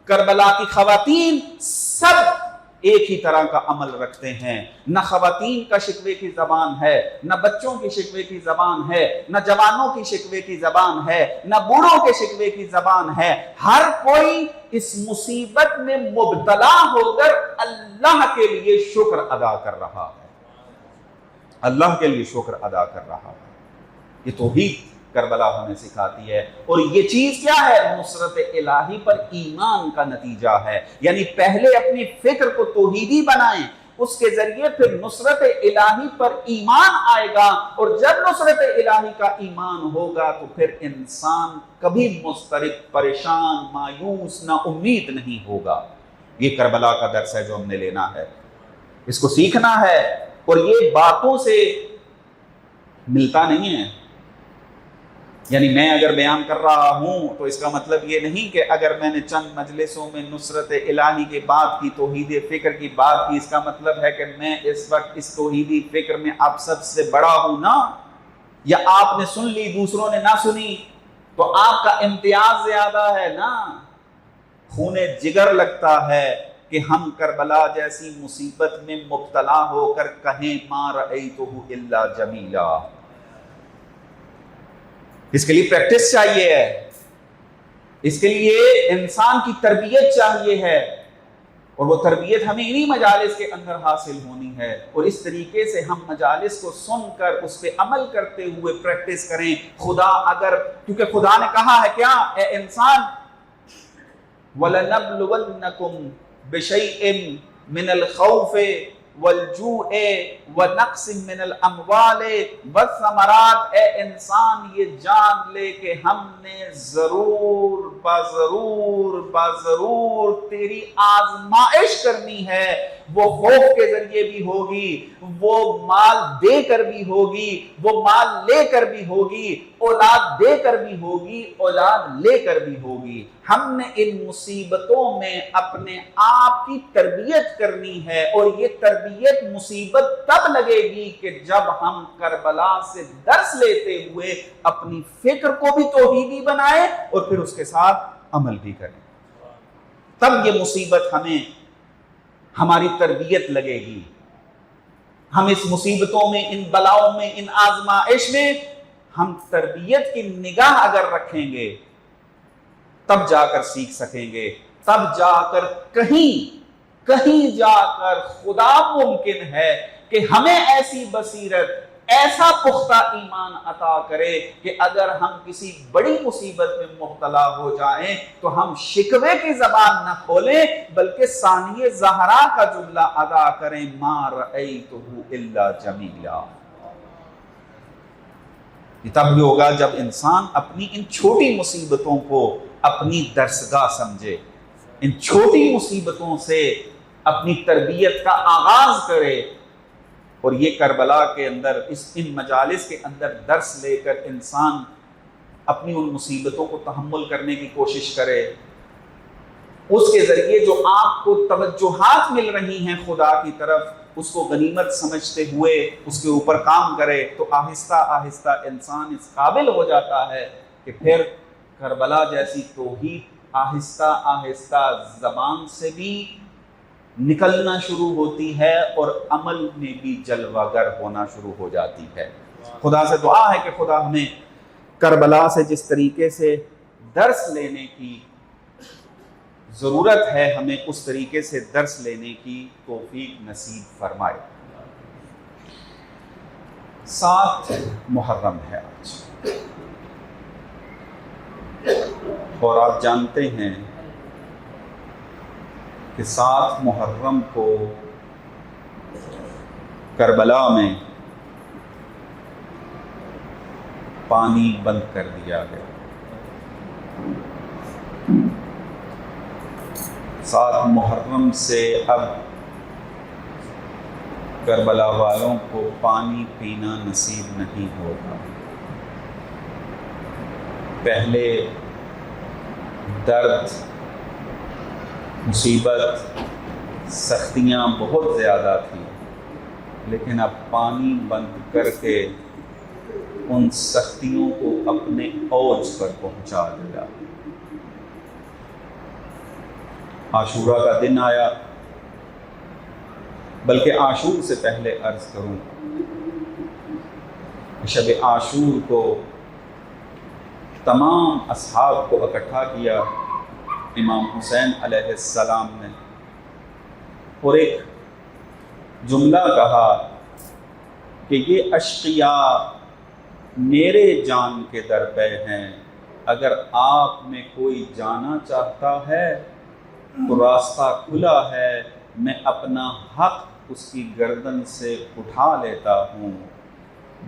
کربلا کی خواتین، سب ایک ہی طرح کا عمل رکھتے ہیں۔ نہ خواتین کا شکوے کی زبان ہے، نہ بچوں کی شکوے کی زبان ہے، نہ جوانوں کی شکوے کی زبان ہے، نہ بوڑھوں کے شکوے کی زبان ہے۔ ہر کوئی اس مصیبت میں مبتلا ہو کر اللہ کے لیے شکر ادا کر رہا ہے، اللہ کے لیے شکر ادا کر رہا ہے۔ یہ توحید کربلا ہمیں سکھاتی ہے، اور یہ چیز کیا ہے؟ نصرت الہی پر ایمان کا نتیجہ ہے۔ یعنی پہلے اپنی فکر کو توحیدی بنائیں، اس کے ذریعے پھر نصرت الہی پر ایمان آئے گا، اور جب نصرت الہی کا ایمان ہوگا تو پھر انسان کبھی مضطرب، پریشان، مایوس، نا امید نہیں ہوگا۔ یہ کربلا کا درس ہے جو ہم نے لینا ہے، اس کو سیکھنا ہے، اور یہ باتوں سے ملتا نہیں ہے۔ یعنی میں اگر بیان کر رہا ہوں تو اس کا مطلب یہ نہیں کہ اگر میں نے چند مجلسوں میں نصرت الہی کی بات کی، توحید فکر کی بات کی، اس کا مطلب ہے کہ میں اس وقت اس توحیدی فکر میں آپ سب سے بڑا ہوں نا، یا آپ نے سن لی دوسروں نے نہ سنی تو آپ کا امتیاز زیادہ ہے نا۔ خون جگر لگتا ہے کہ ہم کربلا جیسی مصیبت میں مبتلا ہو کر کہیں ما رأیتہ الا جمیلا۔ اس کے لیے پریکٹس چاہیے ہے، اس کے لیے انسان کی تربیت چاہیے ہے، اور وہ تربیت ہمیں انہی مجالس کے اندر حاصل ہونی ہے، اور اس طریقے سے ہم مجالس کو سن کر اس پہ عمل کرتے ہوئے پریکٹس کریں۔ خدا اگر، کیونکہ خدا نے کہا ہے کیا؟ اے انسان وَلَنَبْلُوَنَّكُمْ بِشَيْءٍ مِّنَ الْخَوْفِ وَالْجُوعِ وَنَقْصٍ مِّنَ الْأَمْوَالِ وَالثَّمَرَاتِ، اے انسان یہ جان لے کہ ہم نے ضرور بضرور تیری آزمائش کرنی ہے۔ وہ خوف کے ذریعے بھی ہوگی، وہ مال دے کر بھی ہوگی، وہ مال لے کر بھی ہوگی، اولاد دے کر بھی ہوگی، اولاد لے کر بھی ہوگی۔ ہم نے ان مصیبتوں میں اپنے آپ کی تربیت کرنی ہے، اور یہ تربیت مصیبت تب لگے گی کہ جب ہم کربلا سے درس لیتے ہوئے اپنی فکر کو بھی توحیدی بنائیں اور پھر اس کے ساتھ عمل بھی کریں، تب یہ مصیبت ہماری تربیت لگے گی۔ ہم اس مصیبتوں میں، ان بلاؤں میں، ان آزمائش میں ہم تربیت کی نگاہ اگر رکھیں گے تب جا کر سیکھ سکیں گے، تب جا کر کہیں جا کر خدا ممکن ہے کہ ہمیں ایسی بصیرت، ایسا پختہ ایمان عطا کرے کہ اگر ہم کسی بڑی مصیبت میں مبتلا ہو جائیں تو ہم شکوے کی زبان نہ کھولیں بلکہ ثانیہ زہرا کا جملہ ادا کریں ما رأیتہ الا جمیلا۔ یہ تب بھی ہوگا جب انسان اپنی ان چھوٹی مصیبتوں کو اپنی درسگاہ سمجھے، ان چھوٹی مصیبتوں سے اپنی تربیت کا آغاز کرے، اور یہ کربلا کے اندر، ان مجالس کے اندر درس لے کر انسان اپنی ان مصیبتوں کو تحمل کرنے کی کوشش کرے۔ اس کے ذریعے جو آپ کو توجہات مل رہی ہیں خدا کی طرف، اس کو غنیمت سمجھتے ہوئے اس کے اوپر کام کرے، تو آہستہ آہستہ انسان اس قابل ہو جاتا ہے کہ پھر کربلا جیسی توحید آہستہ آہستہ زبان سے بھی نکلنا شروع ہوتی ہے اور عمل میں بھی جلوہ گر ہونا شروع ہو جاتی ہے۔ خدا سے دعا ہے کہ خدا ہمیں کربلا سے جس طریقے سے درس لینے کی ضرورت ہے، ہمیں اس طریقے سے درس لینے کی توفیق نصیب فرمائے۔ 7 محرم ہے آج، اور آپ جانتے ہیں کہ 7 محرم کو کربلا میں پانی بند کر دیا گیا۔ 7 محرم سے اب کربلا والوں کو پانی پینا نصیب نہیں ہوگا۔ پہلے درد، مصیبت، سختیاں بہت زیادہ تھیں، لیکن اب پانی بند کر کے ان سختیوں کو اپنے اوج پر پہنچا دیا۔ عاشورہ کا دن آیا، بلکہ عاشور سے پہلے عرض کروں، شب عاشور کو تمام اصحاب کو اکٹھا کیا امام حسین علیہ السلام نے، اور ایک جملہ کہا کہ یہ اشقیاء میرے جان کے در پہ ہیں، اگر آپ میں کوئی جانا چاہتا ہے تو راستہ کھلا ہے، میں اپنا حق اس کی گردن سے اٹھا لیتا ہوں۔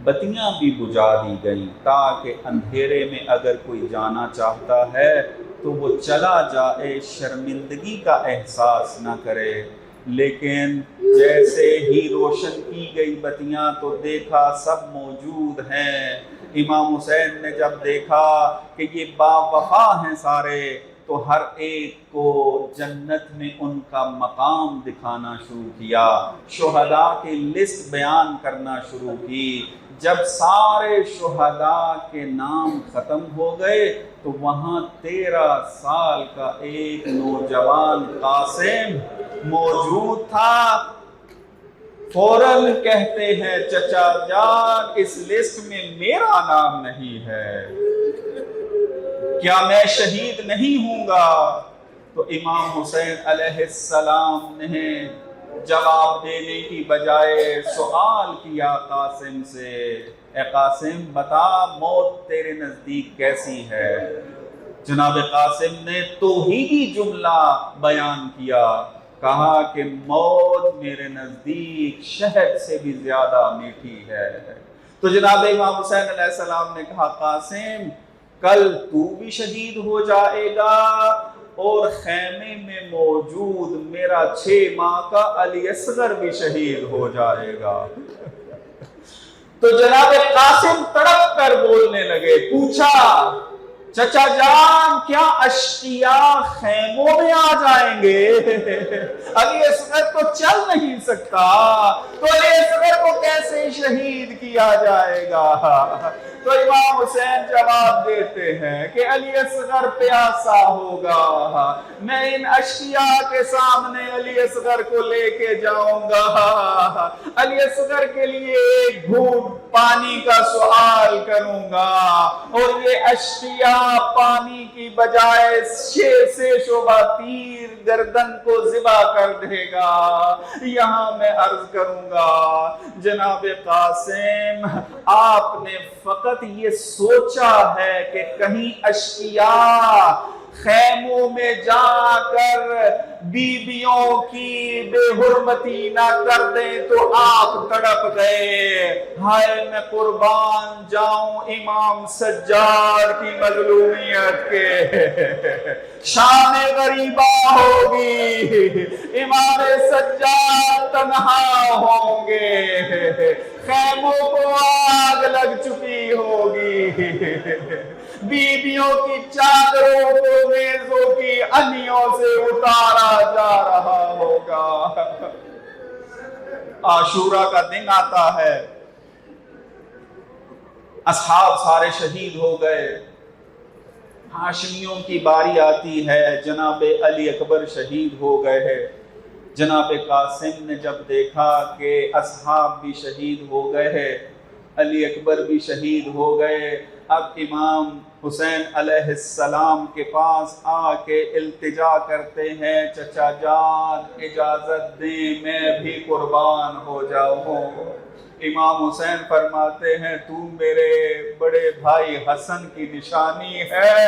بتیاں بھی بجھا دی گئیں تاکہ اندھیرے میں اگر کوئی جانا چاہتا ہے تو وہ چلا جائے، شرمندگی کا احساس نہ کرے۔ لیکن جیسے ہی روشن کی گئی بتیاں تو دیکھا سب موجود ہیں۔ امام حسین نے جب دیکھا کہ یہ با وفا ہیں سارے، تو ہر ایک کو جنت میں ان کا مقام دکھانا شروع کیا، شہداء کی لسٹ بیان کرنا شروع کی۔ جب سارے شہداء کے نام ختم ہو گئے تو وہاں 13 سال کا ایک نوجوان قاسم موجود تھا۔ فوراً کہتے ہیں چچا جان اس لسٹ میں میرا نام نہیں ہے، کیا میں شہید نہیں ہوں گا؟ تو امام حسین علیہ السلام نے جواب دینے کی بجائے سوال کیا قاسم سے، اے قاسم بتا موت تیرے نزدیک کیسی ہے؟ جناب قاسم نے توحیدی جملہ بیان کیا، کہا کہ موت میرے نزدیک شہد سے بھی زیادہ میٹھی ہے۔ تو جناب امام حسین علیہ السلام نے کہا قاسم کل تو بھی شہید ہو جائے گا اور خیمے میں موجود میرا 6 ماہ کا علی اصغر بھی شہید ہو جائے گا۔ تو جناب قاسم تڑپ کر بولنے لگے، پوچھا چچا جان کیا اشقیاء خیموں میں آ جائیں گے؟ علی اصغر تو چل نہیں سکتا، تو علی اصغر کو کیسے شہید کیا جائے گا؟ تو امام حسین جواب دیتے ہیں کہ علی اصغر پیاسا ہوگا، میں ان اشقیاء کے سامنے علی اصغر کو لے کے جاؤں گا، علی اصغر کے لیے ایک گھونٹ پانی کا سوال کروں گا، اور یہ اشقیاء پانی کی بجائے 6 سے شعبہ تیر گردن کو ذبح کر دے گا۔ یہاں میں عرض کروں گا جناب قاسم آپ نے فقط یہ سوچا ہے کہ کہیں اشقیاء خیموں میں جا کر بیویوں کی بے حرمتی نہ کر دیں تو آپ تڑپ گئے، ہائے میں قربان جاؤں امام سجاد کی مظلومیت کے، شام غریبہ ہوگی، امام سجاد تنہا ہوں گے، خیموں کو آگ لگ چکی ہوگی، بیویوں کی چادروں کو میزوں کی انیوں سے اتارا جا رہا ہوگا۔ عاشورہ کا دن آتا ہے، اصحاب سارے شہید ہو گئے، ہاشمیوں کی باری آتی ہے، جناب علی اکبر شہید ہو گئے ہیں۔ جناب قاسم نے جب دیکھا کہ اصحاب بھی شہید ہو گئے ہیں، علی اکبر بھی شہید ہو گئے، اب امام حسین علیہ السلام کے پاس آ کے التجا کرتے ہیں چچا جان اجازت دیں میں بھی قربان ہو جاؤں۔ امام حسین فرماتے ہیں تو میرے بڑے بھائی حسن کی نشانی ہے،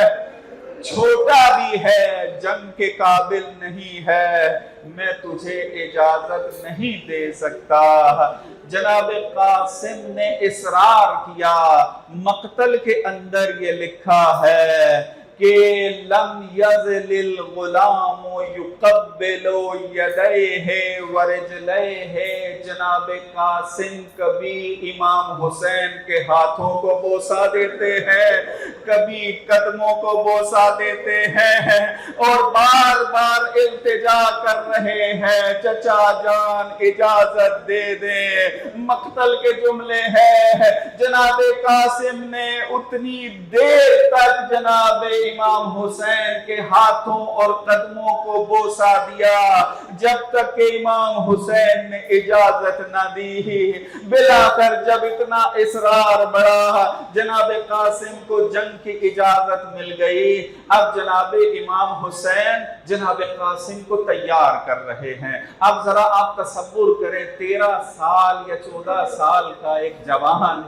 چھوٹا بھی ہے جنگ کے قابل نہیں ہے، میں تجھے اجازت نہیں دے سکتا۔ جناب قاسم نے اصرار کیا، مقتل کے اندر یہ لکھا ہے کہ لم یزل الغلام یقبل یدیہ ورجلیہ، جناب قاسم کبھی امام حسین کے ہاتھوں کو بوسہ دیتے ہیں، کبھی قدموں کو بوسہ دیتے ہیں، اور بار بار التجا کر رہے ہیں چچا جان اجازت دے دیں۔ مقتل کے جملے ہیں، جناب قاسم نے اتنی دیر تک جناب امام حسین کے ہاتھوں اور قدموں کو بوسہ دیا جب تک کہ امام حسین نے اجازت نہ دی۔ بلاخر جب اتنا اصرار بڑھا، جناب قاسم کو جنگ کی اجازت مل گئی۔ اب جناب امام حسین جناب قاسم کو تیار کر رہے ہیں۔ اب ذرا آپ تصور کریں، 13 سال یا 14 سال کا ایک جوان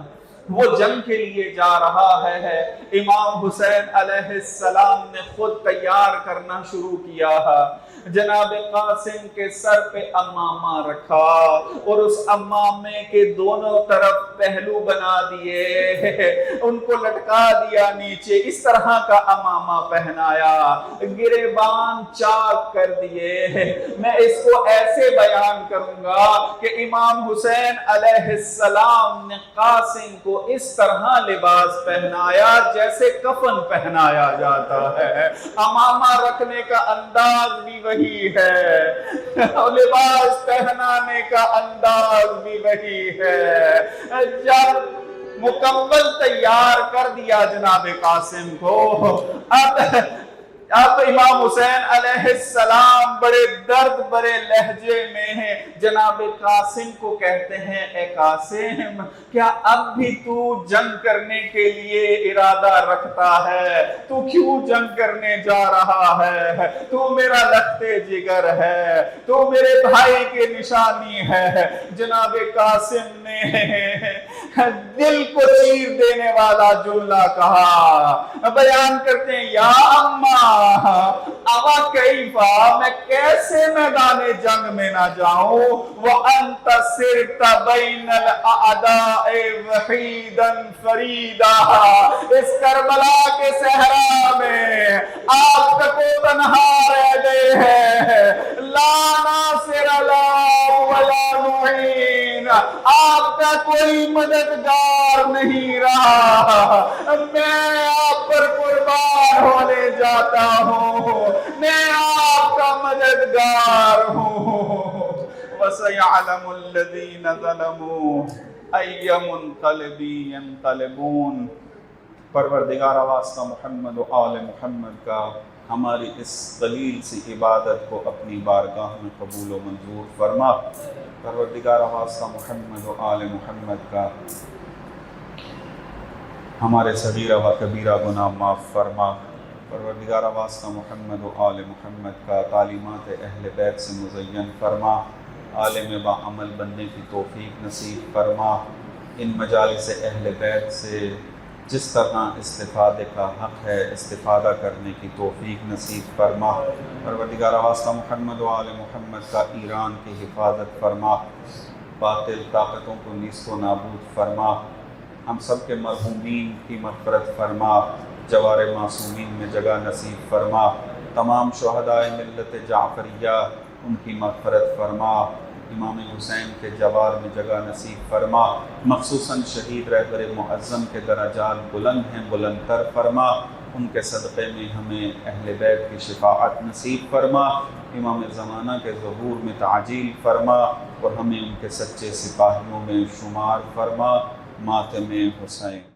وہ جنگ کے لیے جا رہا ہے۔ امام حسین علیہ السلام نے خود تیار کرنا شروع کیا۔ جناب قاسم کے سر پہ امامہ رکھا اور اس امامے کے دونوں طرف پہلو بنا دیے، ان کو لٹکا دیا نیچے، اس طرح کا امامہ پہنایا، گریبان چاک کر دیے۔ میں اس کو ایسے بیان کروں گا کہ امام حسین علیہ السلام نے قاسم کو اس طرح لباس پہنایا جیسے کفن پہنایا جاتا ہے۔ امامہ رکھنے کا انداز بھی وہی ہے اور لباس پہنانے کا انداز بھی وہی ہے۔ جب مکمل تیار کر دیا جناب قاسم کو، اب امام حسین علیہ السلام بڑے درد بڑے لہجے میں جناب قاسم کو کہتے ہیں، اے قاسم کیا اب بھی تو جنگ کرنے کے لیے ارادہ رکھتا ہے؟ تو کیوں جنگ کرنے جا رہا ہے؟ تو میرا لختے جگر ہے، تو میرے بھائی کی نشانی ہے۔ جناب قاسم نے دل کو چیر دینے والا جملہ کہا، بیان کرتے ہیں، یا اماں اوا کیفا، میں کیسے میدان جنگ میں نہ جاؤں، وانت سرت بین الاعداء وحیدا فریدا، اس کربلا کے صحرا میں آپ تک تنہا رہ گئے ہیں، لا ناصر له ولا معین، آپ کا کوئی مددگار نہیں رہا، میں آپ پر قربان ہونے جاتا ہوں، میں آپ کا مددگار ہوں۔ وَسَيَعْلَمُ الَّذِينَ ظَلَمُوا أَيَّ مُنْقَلِبٍ يَنْقَلِبُونَ۔ پروردگار آواز کا محمد و آل محمد کا ہماری اس قلیل سی عبادت کو اپنی بارگاہ میں قبول و منظور فرما۔ پروردگار آواز کا محمد و آل محمد کا ہمارے صغیرہ و کبیرہ گناہ معاف فرما۔ پروردگار آواز کا محمد و آل محمد کا تعلیمات اہل بیت سے مزین فرما، عالم با عمل بننے کی توفیق نصیب فرما، ان مجالس اہل بیت سے جس طرح استفادے کا حق ہے استفادہ کرنے کی توفیق نصیب فرما۔ پروردگار آواز کا محمد و آل محمد کا ایران کی حفاظت فرما، باطل طاقتوں کو نیست و نابود فرما، ہم سب کے مرحومین کی مغفرت فرما، جوار معصومین میں جگہ نصیب فرما، تمام شہداء ملت جعفریہ ان کی مغفرت فرما، امام حسین کے جوار میں جگہ نصیب فرما، مخصوصاً شہید رہبر معظم کے درجات بلند ہیں، بلند تر فرما، ان کے صدقے میں ہمیں اہل بیت کی شفاعت نصیب فرما، امام زمانہ کے ظہور میں تعجیل فرما اور ہمیں ان کے سچے سپاہیوں میں شمار فرما۔ ماتم حسین۔